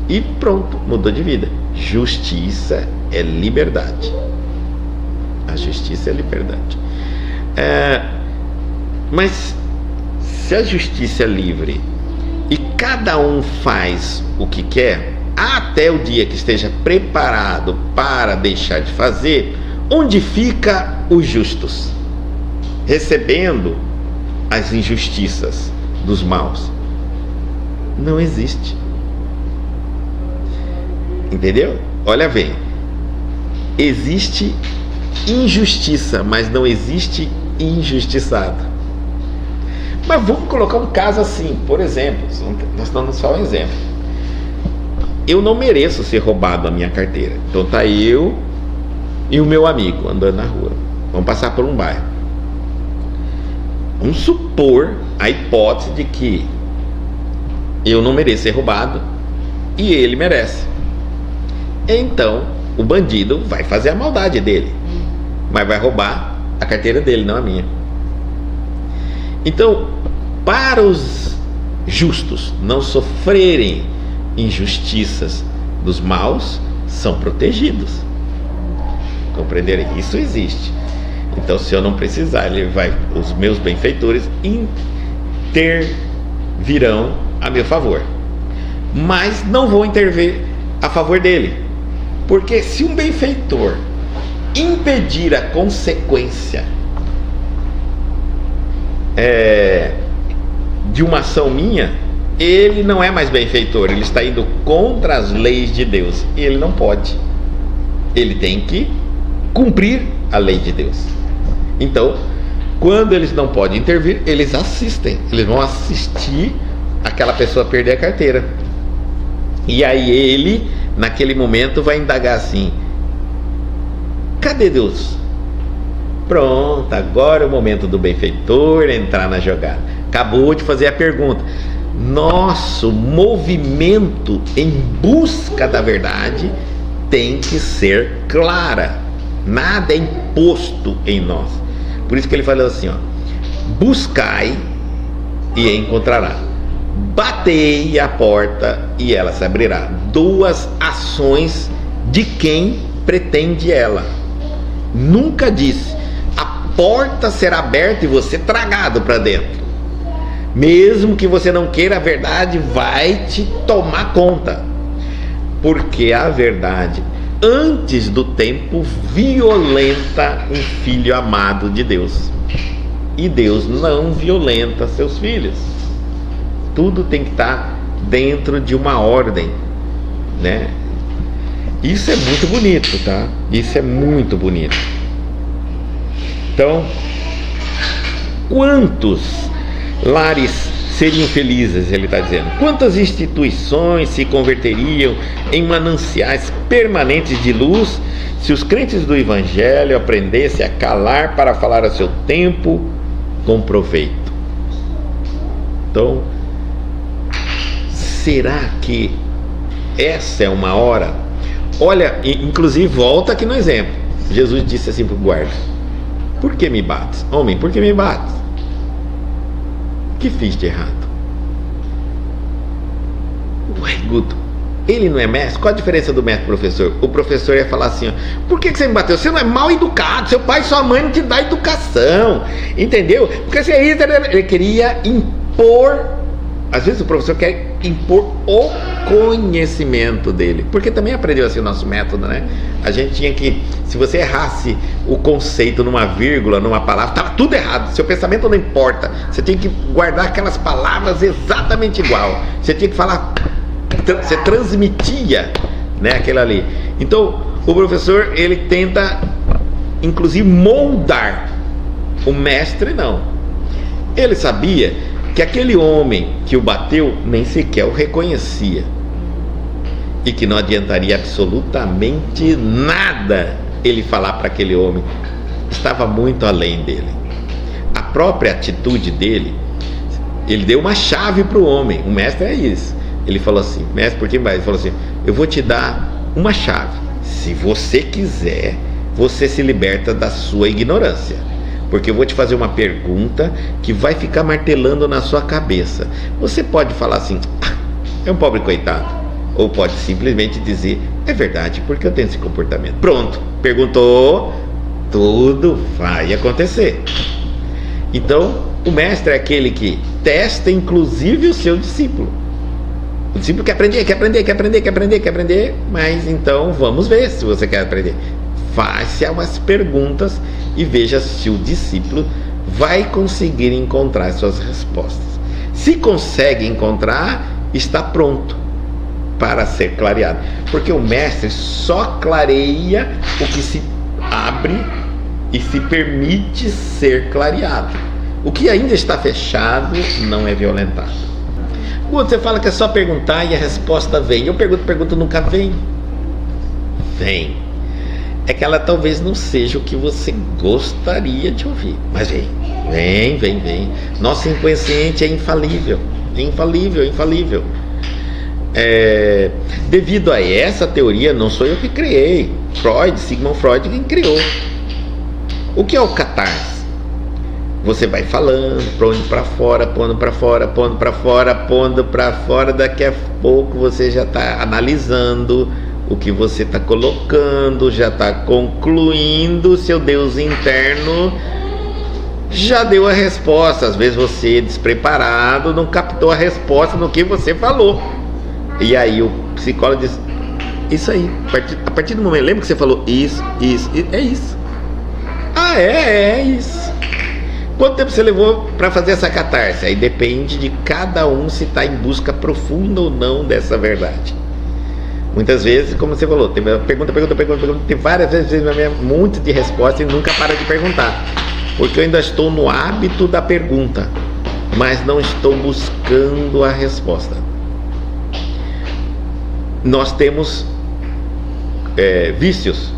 E pronto, mudou de vida. Justiça é liberdade. A justiça é liberdade. Mas se a justiça é livre e cada um faz o que quer, até o dia que esteja preparado para deixar de fazer, onde fica os justos? Recebendo as injustiças dos maus? Não existe. Entendeu? Olha bem, existe injustiça, mas não existe injustiçado. Mas vamos colocar um caso assim, por exemplo, nós damos só um exemplo. Eu não mereço ser roubado a minha carteira. Então tá eu e o meu amigo andando na rua. Vamos passar por um bairro. Vamos supor a hipótese de que eu não mereço ser roubado e ele merece. Então o bandido vai fazer a maldade dele, mas vai roubar a carteira dele, não a minha. Então, para os justos não sofrerem injustiças dos maus, são protegidos. Compreenderem? Isso existe. Então, se eu não precisar, os meus benfeitores intervirão a meu favor, mas não vou intervir a favor dele, porque se um benfeitor impedir a consequência de uma ação minha, ele não é mais benfeitor, ele está indo contra as leis de Deus, e ele não pode. Ele tem que cumprir a lei de Deus. Então, quando eles não podem intervir, eles assistem, eles vão assistir aquela pessoa perder a carteira. E aí ele, naquele momento, vai indagar assim: cadê Deus? Pronto, agora é o momento do benfeitor entrar na jogada. Acabou de fazer a pergunta. Nosso movimento em busca da verdade tem que ser clara. Nada é imposto em nós. Por isso que ele falou assim, buscai e encontrará, batei a porta e ela se abrirá. Duas ações de quem pretende ela. Nunca disse: a porta será aberta e você tragado para dentro. Mesmo que você não queira, a verdade vai te tomar conta. Porque a verdade, antes do tempo, violenta um filho amado de Deus. E Deus não violenta seus filhos. Tudo tem que estar dentro de uma ordem, né? Isso é muito bonito, tá? Isso é muito bonito. Então, quantos lares seriam felizes, ele está dizendo? Quantas instituições se converteriam em mananciais permanentes de luz se os crentes do Evangelho aprendessem a calar para falar a seu tempo com proveito? Então, será que essa é uma hora? Olha, inclusive volta aqui no exemplo. Jesus disse assim para o guarda: por que me bates? Homem, por que me bates? O que fiz de errado? Ué, Guto, ele não é mestre? Qual a diferença do mestre e professor? O professor ia falar assim: por que você me bateu? Você não é mal educado, seu pai e sua mãe não te dão educação, entendeu? Porque ele queria impor. Às vezes o professor quer impor o conhecimento dele, porque também aprendeu assim o nosso método, né? A gente tinha que, se você errasse o conceito numa vírgula, numa palavra, estava tudo errado. Seu pensamento não importa, você tinha que guardar aquelas palavras exatamente igual. Você tinha que falar você transmitia, né, aquilo ali. Então o professor, ele tenta inclusive moldar. O mestre não. Ele sabia que aquele homem que o bateu nem sequer o reconhecia, e que não adiantaria absolutamente nada ele falar para aquele homem. Estava muito além dele. A própria atitude dele, ele deu uma chave para o homem. O mestre é isso. Ele falou assim, mestre, por que mais? Ele falou assim, eu vou te dar uma chave. Se você quiser, você se liberta da sua ignorância, porque eu vou te fazer uma pergunta que vai ficar martelando na sua cabeça. Você pode falar assim, é um pobre coitado, ou pode simplesmente dizer, é verdade, porque eu tenho esse comportamento. Pronto, perguntou, tudo vai acontecer. Então o mestre é aquele que testa inclusive o seu discípulo. O discípulo quer aprender, mas então vamos ver se você quer aprender. Faça umas perguntas e veja se o discípulo vai conseguir encontrar suas respostas. Se consegue encontrar, está pronto para ser clareado, porque o mestre só clareia o que se abre e se permite ser clareado. O que ainda está fechado não é violentado. Quando você fala que é só perguntar e a resposta vem, eu pergunto, nunca vem. Vem. É que ela talvez não seja o que você gostaria de ouvir, mas vem. Nosso inconsciente é infalível. Devido a essa teoria, não sou eu que criei. Sigmund Freud quem criou. O que é o catarse? Você vai falando, pondo para fora, daqui a pouco você já está analisando o que você está colocando, já está concluindo, seu Deus interno já deu a resposta. Às vezes você, despreparado, não captou a resposta no que você falou. E aí o psicólogo diz, isso aí, a partir do momento, lembra que você falou isso, é isso. É isso. Quanto tempo você levou para fazer essa catarse? Aí depende de cada um se está em busca profunda ou não dessa verdade. Muitas vezes, como você falou, tem pergunta, tem várias vezes um monte de respostas e nunca para de perguntar, porque eu ainda estou no hábito da pergunta, mas não estou buscando a resposta. Nós temos vícios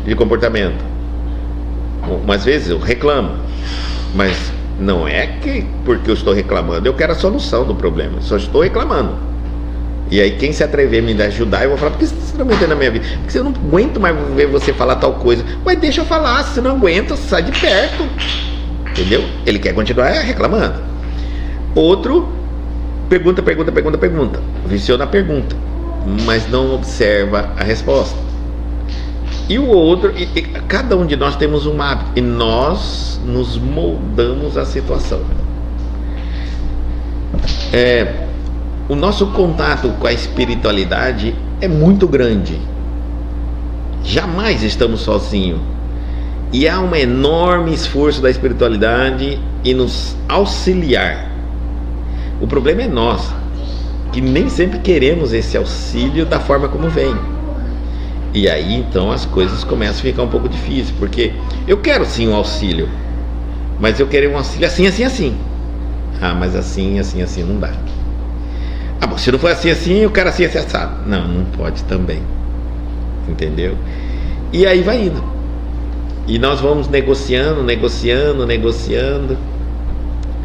de comportamento. Umas vezes eu reclamo, mas não é que porque eu estou reclamando eu quero a solução do problema, eu só estou reclamando. E aí quem se atrever a me ajudar, eu vou falar, por que você está metendo na minha vida? Porque eu não aguento mais ver você falar tal coisa. Mas deixa eu falar, se não aguenta, sai de perto. Entendeu? Ele quer continuar reclamando. Outro, pergunta, viciou na pergunta, mas não observa a resposta. E o outro, cada um de nós temos um hábito, e nós nos moldamos à situação. O nosso contato com a espiritualidade é muito grande. Jamais estamos sozinhos. E há um enorme esforço da espiritualidade em nos auxiliar. O problema é nós, que nem sempre queremos esse auxílio da forma como vem. E aí então as coisas começam a ficar um pouco difíceis, porque eu quero sim um auxílio, mas eu quero um auxílio assim. Mas assim não dá. Bom, se não for assim, eu quero assim assado. Não pode também. Entendeu? E aí vai indo. E nós vamos negociando.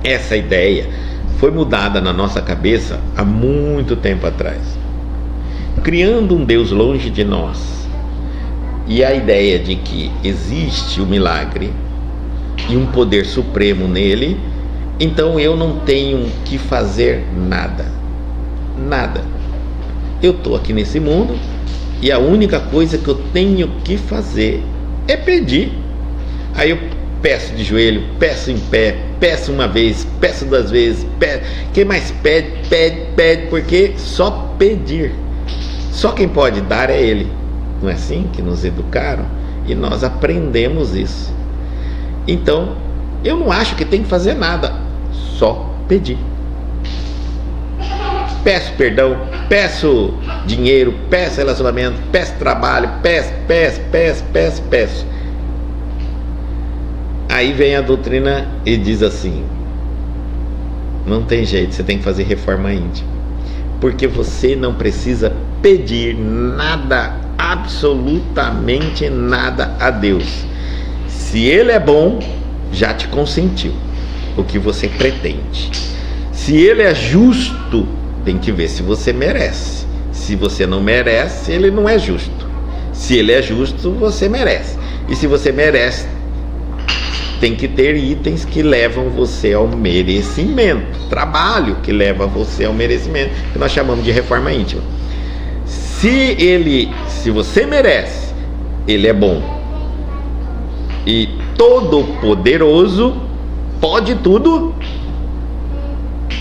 Essa ideia foi mudada na nossa cabeça há muito tempo atrás, criando um Deus longe de nós, e a ideia de que existe o milagre e um poder supremo nele, então eu não tenho que fazer nada. Eu estou aqui nesse mundo e a única coisa que eu tenho que fazer é pedir. Aí eu peço de joelho, peço em pé, peço uma vez, peço 2 vezes, quem mais pede, porque só pedir. Só quem pode dar é Ele. Não é assim que nos educaram? E nós aprendemos isso. Então, eu não acho que tem que fazer nada, só pedir. peço perdão, peço dinheiro, peço relacionamento, peço trabalho, peço. Aí vem a doutrina e diz assim: não tem jeito, você tem que fazer reforma íntima, porque você não precisa pedir nada, absolutamente nada a Deus. Se Ele é bom, já te consentiu o que você pretende. Se Ele é justo, tem que ver se você merece. Se você não merece, Ele não é justo. Se Ele é justo, você merece. E se você merece, tem que ter itens que levam você ao merecimento, trabalho que leva você ao merecimento, que nós chamamos de reforma íntima. Se você merece, Ele é bom e todo poderoso, pode tudo,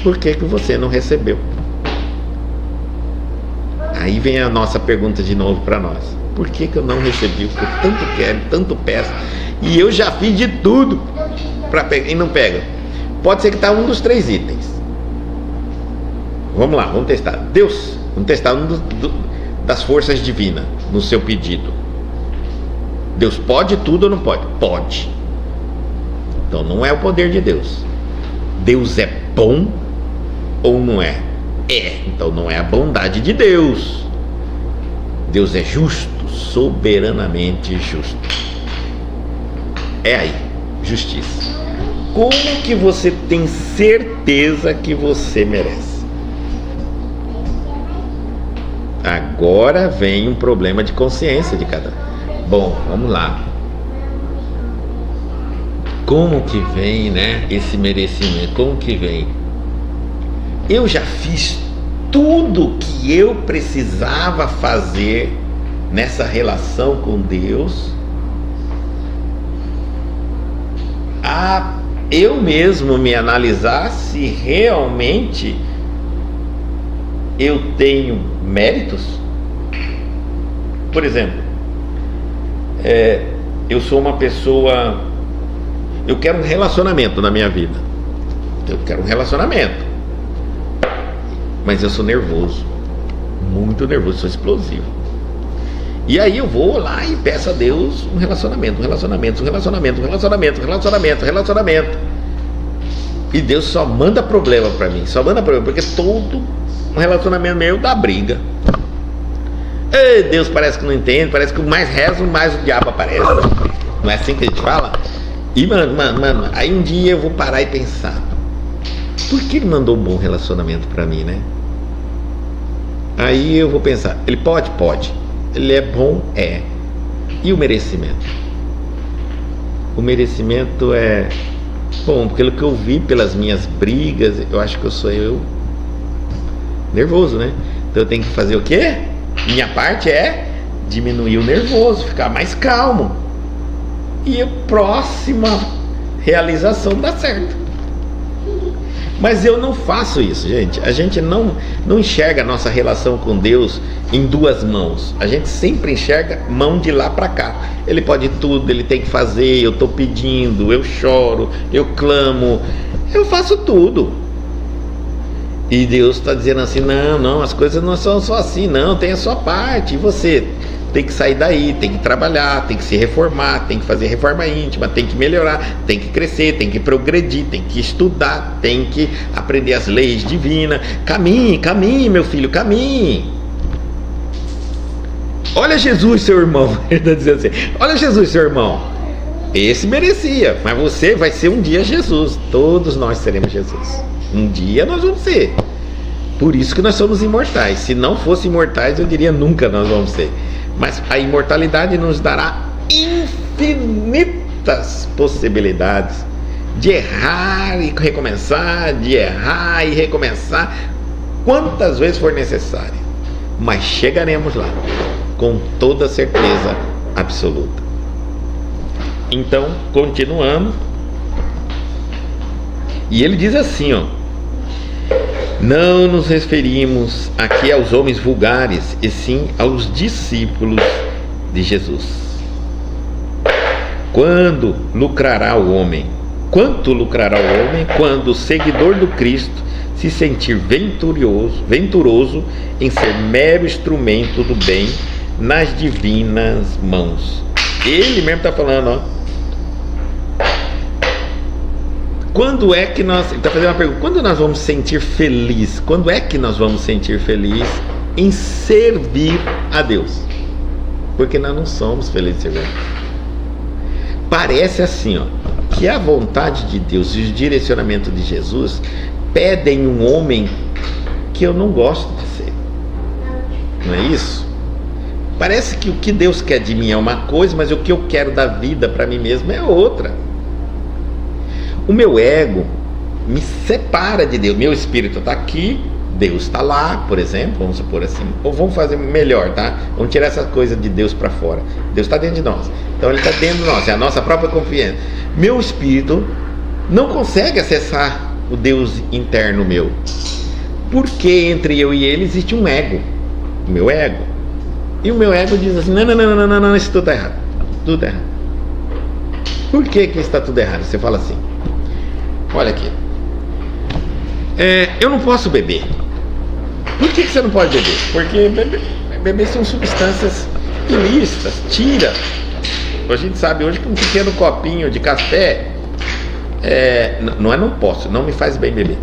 por que você não recebeu? Aí vem a nossa pergunta de novo para nós: por que eu não recebi? Porque eu tanto quero, tanto peço, e eu já fiz de tudo para pegar e não pega. Pode ser que está um dos 3 itens. Vamos lá, vamos testar. Vamos testar das forças divinas no seu pedido. Deus pode tudo ou não pode? Pode. Então não é o poder de Deus. Deus é bom ou não é? É. Então não é a bondade de Deus. Deus é justo, soberanamente justo. É aí, justiça. Como que você tem certeza que você merece? Agora vem um problema de consciência de cada um. Bom, vamos lá. Como que vem, né, esse merecimento? Como que vem? Eu já fiz tudo que eu precisava fazer nessa relação com Deus. Eu mesmo me analisar se realmente eu tenho méritos. Por exemplo, eu sou uma pessoa, eu quero um relacionamento na minha vida, eu quero um relacionamento, mas eu sou nervoso, muito nervoso, sou explosivo. E aí eu vou lá e peço a Deus um relacionamento. E Deus só manda problema para mim, porque todo um relacionamento meu dá briga. Ei, Deus parece que não entende, parece que o mais rezo, mais o diabo aparece. Não é assim que a gente fala? E mano, aí um dia eu vou parar e pensar: por que Ele mandou um bom relacionamento para mim, né? Aí eu vou pensar: Ele pode? Pode. Ele é bom? É. E o merecimento? O merecimento é bom, pelo que eu vi, pelas minhas brigas, eu acho que eu sou nervoso, né? Então eu tenho que fazer o quê? Minha parte é diminuir o nervoso, ficar mais calmo, e a próxima realização dá certo. Mas eu não faço isso, gente. A gente não enxerga a nossa relação com Deus em 2 mãos. A gente sempre enxerga mão de lá para cá. Ele pode tudo, Ele tem que fazer, eu estou pedindo, eu choro, eu clamo, eu faço tudo. E Deus está dizendo assim: não, as coisas não são só assim, não, tem a sua parte. E você tem que sair daí, tem que trabalhar, tem que se reformar, tem que fazer reforma íntima, tem que melhorar, tem que crescer, tem que progredir, tem que estudar, tem que aprender as leis divinas. Caminhe, meu filho, caminhe. Olha Jesus, seu irmão. Ele está dizendo assim: olha Jesus, seu irmão, esse merecia, mas você vai ser um dia Jesus. Todos nós seremos Jesus. Um dia nós vamos ser. Por isso que nós somos imortais. Se não fosse imortais, eu diria nunca nós vamos ser. Mas a imortalidade nos dará infinitas possibilidades de errar e recomeçar, de errar e recomeçar, quantas vezes for necessário. Mas chegaremos lá, com toda certeza absoluta. Então, continuando. E ele diz assim, ó: não nos referimos aqui aos homens vulgares, e sim aos discípulos de Jesus. Quanto lucrará o homem quando o seguidor do Cristo se sentir venturoso em ser mero instrumento do bem nas divinas mãos. Ele mesmo está falando, ó. Quando é que nós... Ele está fazendo uma pergunta. Quando nós vamos sentir feliz? Quando é que nós vamos sentir feliz em servir a Deus? Porque nós não somos felizes servindo. Parece assim, ó, que a vontade de Deus e o direcionamento de Jesus pedem um homem que eu não gosto de ser. Não é isso? Parece que o que Deus quer de mim é uma coisa, mas o que eu quero da vida para mim mesmo é outra. O meu ego me separa de Deus. Meu espírito está aqui, Deus está lá, por exemplo, vamos supor assim. Ou vamos fazer melhor, tá? Vamos tirar essa coisa de Deus para fora. Deus está dentro de nós. Então Ele está dentro de nós, é a nossa própria confiança. Meu espírito não consegue acessar o Deus interno meu. Porque entre eu e Ele existe um ego. O meu ego. E o meu ego diz assim, não, isso tudo está errado. Tudo errado. Por que está tudo errado? Você fala assim, olha aqui, eu não posso beber. Por que você não pode beber? Porque beber são substâncias ilícitas, tira. A gente sabe hoje que um pequeno copinho de café, não posso, não me faz bem beber,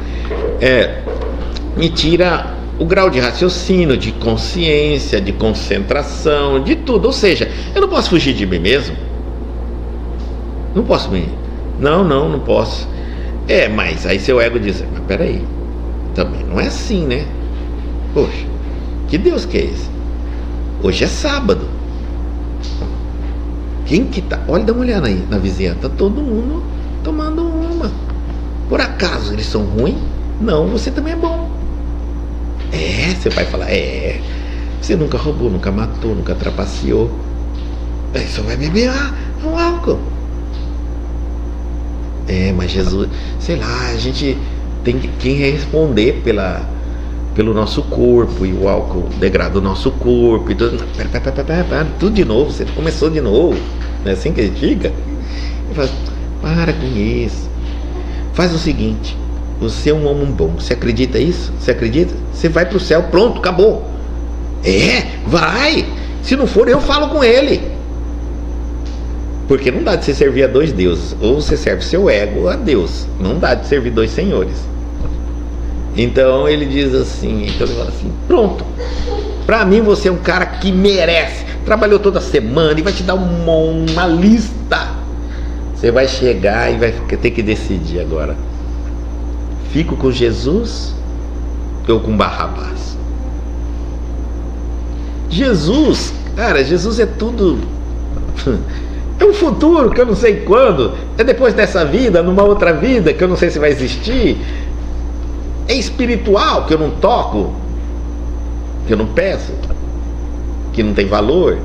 me tira o grau de raciocínio, de consciência, de concentração, de tudo. Ou seja, eu não posso fugir de mim mesmo. Não posso me... Não posso. Mas aí seu ego diz, mas peraí, também não é assim, né? Poxa, que Deus que é esse? Hoje é sábado. Quem que tá? Olha, dá uma olhada aí na vizinha, tá todo mundo tomando uma. Por acaso eles são ruins? Não, você também é bom. Você vai falar, você nunca roubou, nunca matou, nunca trapaceou. Aí só vai beber um álcool. Mas Jesus, sei lá, a gente tem que responder pelo nosso corpo, e o álcool degrada o nosso corpo e tudo. Pera, tudo de novo, você começou de novo. Não é assim que a gente fica? Ele fala, para com isso. Faz o seguinte, você é um homem bom, você acredita nisso? Você acredita? Você vai pro céu, pronto, acabou. Vai. Se não for, eu falo com ele. Porque não dá de você servir a dois deuses. Ou você serve seu ego a Deus. Não dá de servir dois senhores. Então ele diz assim, ele fala assim, pronto, pra mim você é um cara que merece. Trabalhou toda semana e vai te dar uma lista. Você vai chegar e vai ter que decidir agora. Fico com Jesus ou com Barrabás? Jesus, cara, Jesus é tudo... É um futuro que eu não sei quando. É depois dessa vida, numa outra vida que eu não sei se vai existir. É espiritual que eu não toco, que eu não peço, que não tem valor.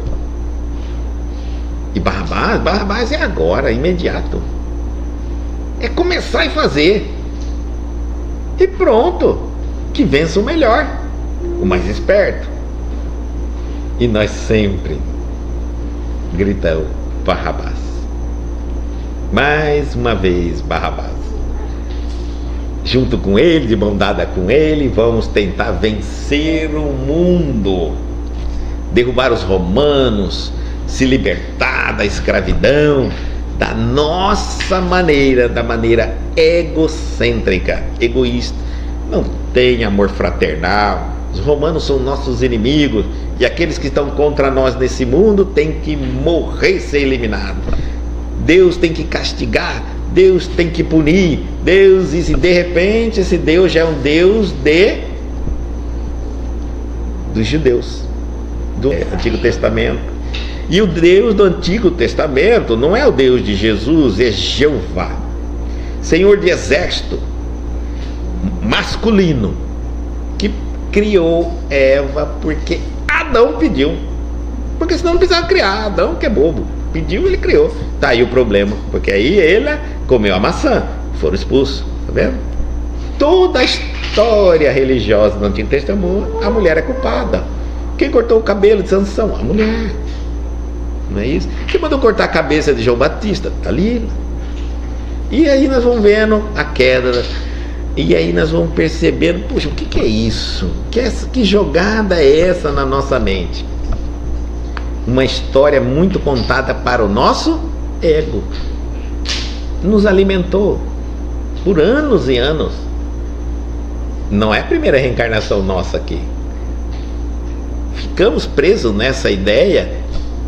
E Barrabás é agora, é imediato. É começar e fazer. E pronto. Que vença o melhor, o mais esperto. E nós sempre gritamos Barrabás. Mais uma vez Barrabás. Junto com ele, de mão dada com ele, vamos tentar vencer o mundo, derrubar os romanos, se libertar da escravidão, da nossa maneira, da maneira egocêntrica, egoísta. Não tem amor fraternal. Os romanos são nossos inimigos, e aqueles que estão contra nós nesse mundo têm que morrer, ser eliminados. Deus tem que castigar, Deus tem que punir. Deus, e se de repente esse Deus já é um Deus dos judeus, do Antigo Testamento. E o Deus do Antigo Testamento não é o Deus de Jesus, é Jeová, Senhor de exército, masculino, que criou Eva porque Adão pediu. Porque senão não precisava criar. Adão, que é bobo, pediu, ele criou. Tá aí o problema, porque aí ele comeu a maçã, foram expulsos, tá vendo? Toda a história religiosa do Antigo Testamento, a mulher é culpada. Quem cortou o cabelo de Sansão? A mulher. Não é isso? Quem mandou cortar a cabeça de João Batista? Dalila. E aí nós vamos vendo a queda E aí nós vamos percebendo, puxa, o que é isso? Que jogada é essa na nossa mente? Uma história muito contada para o nosso ego. Nos alimentou por anos e anos. Não é a primeira reencarnação nossa aqui. Ficamos presos nessa ideia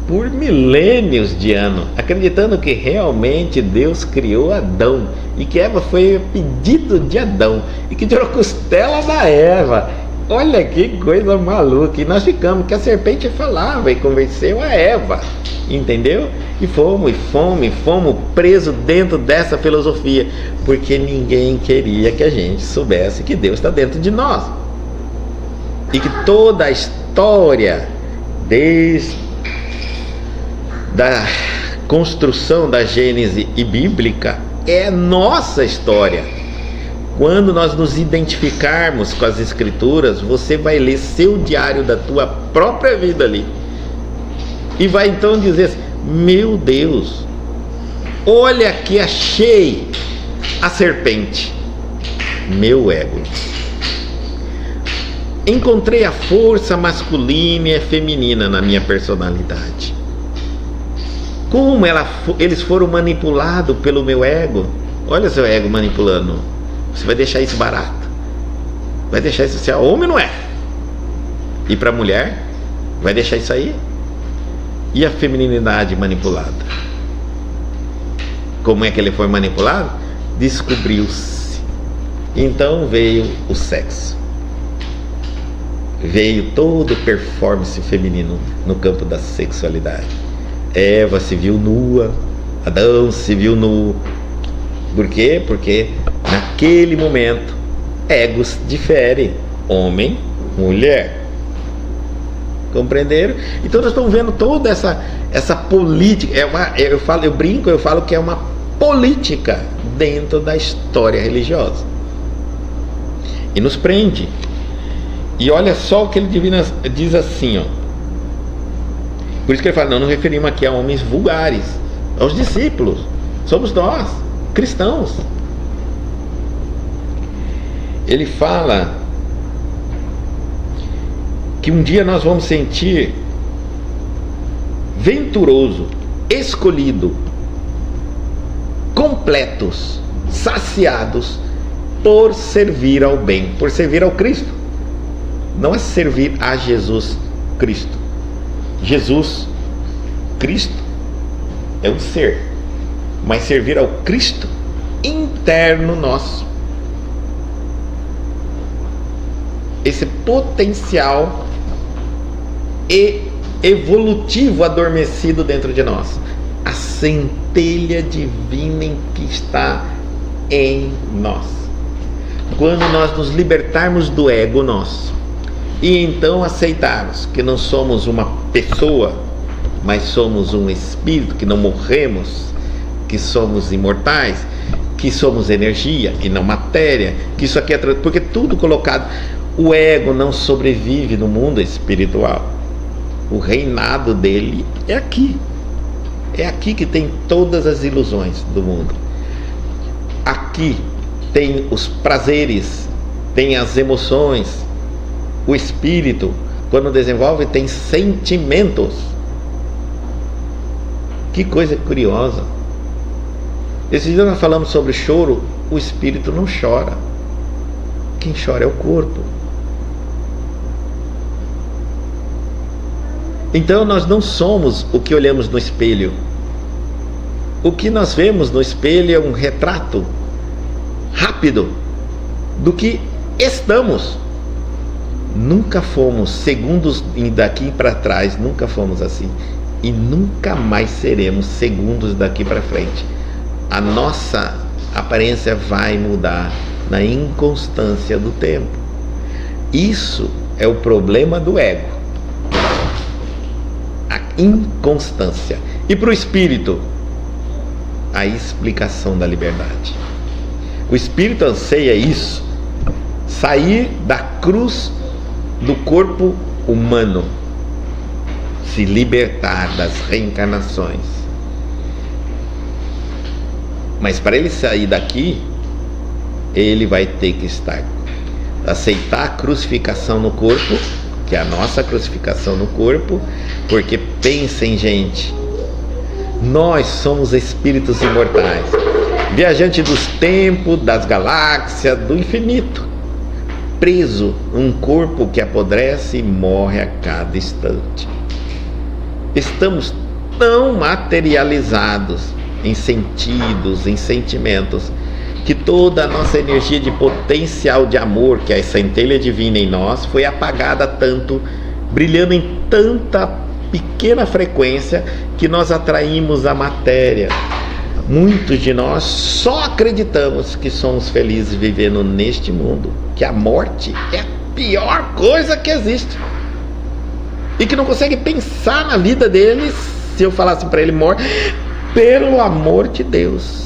por milênios de anos, acreditando que realmente Deus criou Adão e que Eva foi pedido de Adão e que tirou costela da Eva. Olha que coisa maluca. E nós ficamos que a serpente falava e convenceu a Eva, entendeu? E fomos presos dentro dessa filosofia, porque ninguém queria que a gente soubesse que Deus está dentro de nós e que toda a história, desde da construção da Gênese e bíblica, é nossa história. Quando nós nos identificarmos com as Escrituras, você vai ler seu diário da tua própria vida ali e vai então dizer assim: meu Deus, olha que achei a serpente, meu ego. Encontrei a força masculina e feminina na minha personalidade. Como eles foram manipulados pelo meu ego. Olha seu ego manipulando. Você vai deixar isso barato? Vai deixar isso ser homem, não é? E para a mulher, vai deixar isso aí? E a feminilidade manipulada? Como é que ele foi manipulado? Descobriu-se. Então veio o sexo. Veio todo o performance feminino no campo da sexualidade. Eva se viu nua, Adão se viu nu. Por quê? Porque naquele momento egos diferem, homem, mulher. Compreenderam? Então nós estamos vendo toda essa política. Eu falo que é uma política dentro da história religiosa. E nos prende. E olha só o que ele diz assim, ó. Por isso que ele fala, não nos referimos aqui a homens vulgares, aos discípulos. Somos nós, cristãos. Ele fala que um dia nós vamos sentir venturoso, escolhido, completos, saciados por servir ao bem, por servir ao Cristo. Não é servir a Jesus Cristo. Jesus Cristo é um ser, mas servir ao Cristo interno nosso, esse potencial evolutivo adormecido dentro de nós, a centelha divina que está em nós. Quando nós nos libertarmos do ego nosso e então aceitarmos que não somos uma pessoa, mas somos um espírito, que não morremos, que somos imortais, que somos energia e não matéria, que isso aqui é porque tudo colocado. O ego não sobrevive no mundo espiritual. O reinado dele é aqui. É aqui que tem todas as ilusões do mundo. Aqui tem os prazeres, tem as emoções. O espírito, quando desenvolve, tem sentimentos. Que coisa curiosa. Esses dias nós falamos sobre choro. O espírito não chora. Quem chora é o corpo. Então nós não somos o que olhamos no espelho. O que nós vemos no espelho é um retrato rápido do que estamos. Nunca fomos, segundos daqui para trás, nunca fomos assim. E nunca mais seremos segundos daqui para frente. A nossa aparência vai mudar na inconstância do tempo. Isso é o problema do ego. A inconstância. E para o espírito, a explicação da liberdade. O espírito anseia isso, sair da cruz do corpo humano, se libertar das reencarnações. Mas para ele sair daqui, ele vai ter que aceitar a crucificação no corpo, que é a nossa crucificação no corpo, porque pensem, gente, nós somos espíritos imortais, viajante dos tempos, das galáxias, do infinito, preso num corpo que apodrece e morre a cada instante. Estamos tão materializados em sentidos, em sentimentos, que toda a nossa energia de potencial de amor, que é a centelha divina em nós, foi apagada tanto, brilhando em tanta pequena frequência, que nós atraímos a matéria. Muitos de nós só acreditamos que somos felizes vivendo neste mundo, que a morte é a pior coisa que existe, e que não consegue pensar na vida deles. Se eu falasse para ele, morre, pelo amor de Deus,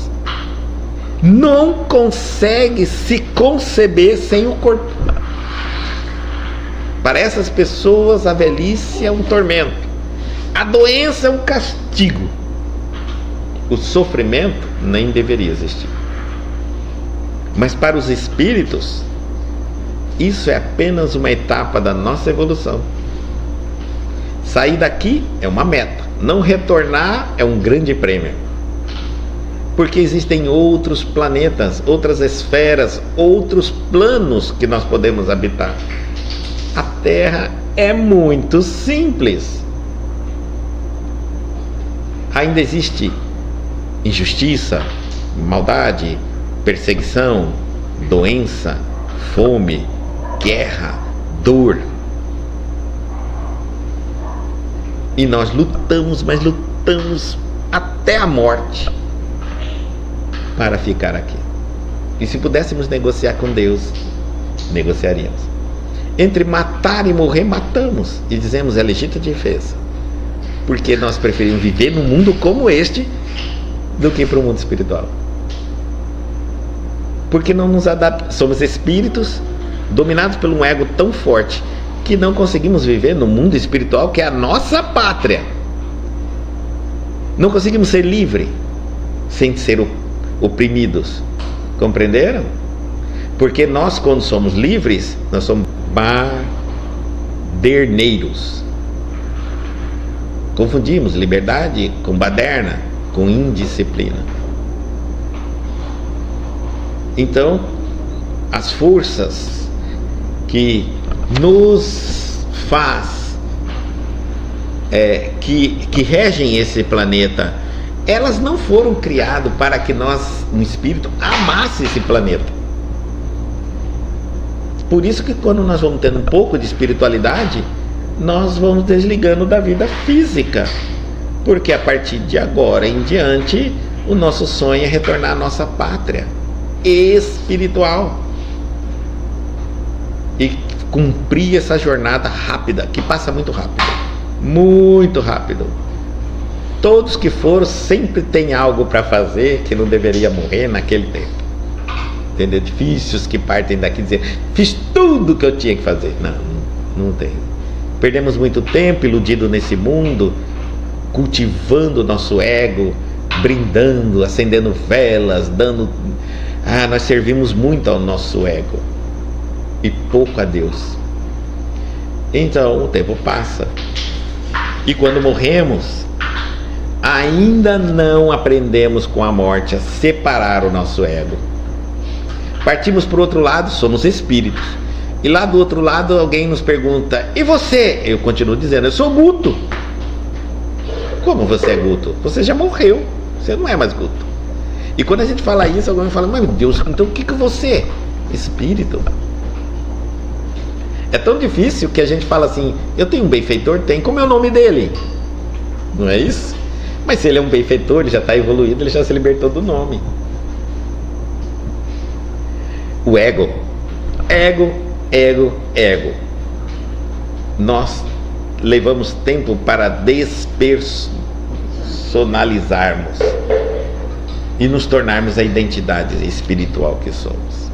não consegue se conceber sem o corpo. Para essas pessoas, a velhice é um tormento, a doença é um castigo, o sofrimento nem deveria existir. Mas para os espíritos, isso é apenas uma etapa da nossa evolução. Sair daqui é uma meta, não retornar é um grande prêmio. Porque existem outros planetas, outras esferas, outros planos que nós podemos habitar. A Terra é muito simples. Ainda existe injustiça, maldade, perseguição, doença, fome, guerra, dor. E nós lutamos, mas lutamos até a morte para ficar aqui. E se pudéssemos negociar com Deus, negociaríamos. Entre matar e morrer, matamos e dizemos é legítima defesa, porque nós preferimos viver num mundo como este do que para o mundo espiritual. Porque não nos adaptamos, somos espíritos dominados por um ego tão forte que não conseguimos viver no mundo espiritual, que é a nossa pátria. Não conseguimos ser livres sem ser oprimidos. Compreenderam? Porque nós, quando somos livres, nós somos baderneiros. Confundimos liberdade com baderna, com indisciplina. Então, as forças que nos faz, que regem esse planeta, elas não foram criadas para que nós, um espírito, amasse esse planeta. Por isso que quando nós vamos tendo um pouco de espiritualidade, nós vamos desligando da vida física, porque a partir de agora em diante, o nosso sonho é retornar à nossa pátria espiritual e cumprir essa jornada rápida, que passa muito rápido, muito rápido. Todos que foram sempre tem algo para fazer que não deveria morrer naquele tempo. Entendeu? Difíceis que partem daqui dizer, fiz tudo que eu tinha que fazer. Não tem. Perdemos muito tempo iludido nesse mundo, cultivando o nosso ego, brindando, acendendo velas, dando... nós servimos muito ao nosso ego e pouco a Deus. Então o tempo passa, e quando morremos, ainda não aprendemos com a morte a separar o nosso ego. Partimos para o outro lado, somos espíritos, e lá do outro lado alguém nos pergunta, e você? Eu continuo dizendo, eu sou Guto. Como você é Guto? Você já morreu, você não é mais Guto. E quando a gente fala isso, alguém fala, mas meu Deus, então o que você é? Espírito. É tão difícil que a gente fala assim, eu tenho um benfeitor? Tem, como é o nome dele? Não é isso? Mas se ele é um benfeitor, ele já está evoluído, ele já se libertou do nome. O ego. Nós levamos tempo para despersonalizarmos e nos tornarmos a identidade espiritual que somos.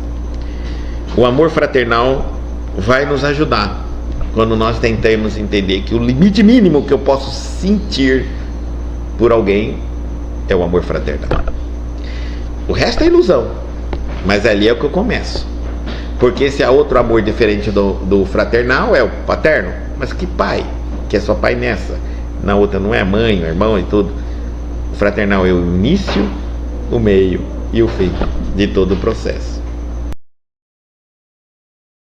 O amor fraternal vai nos ajudar quando nós tentamos entender que o limite mínimo que eu posso sentir por alguém é o amor fraternal. O resto é ilusão. Mas ali é o que eu começo. Porque se há outro amor diferente do fraternal, é o paterno. Mas que pai? Que é só pai nessa. Na outra não é mãe, irmão e tudo. O fraternal é o início, o meio e o fim de todo o processo.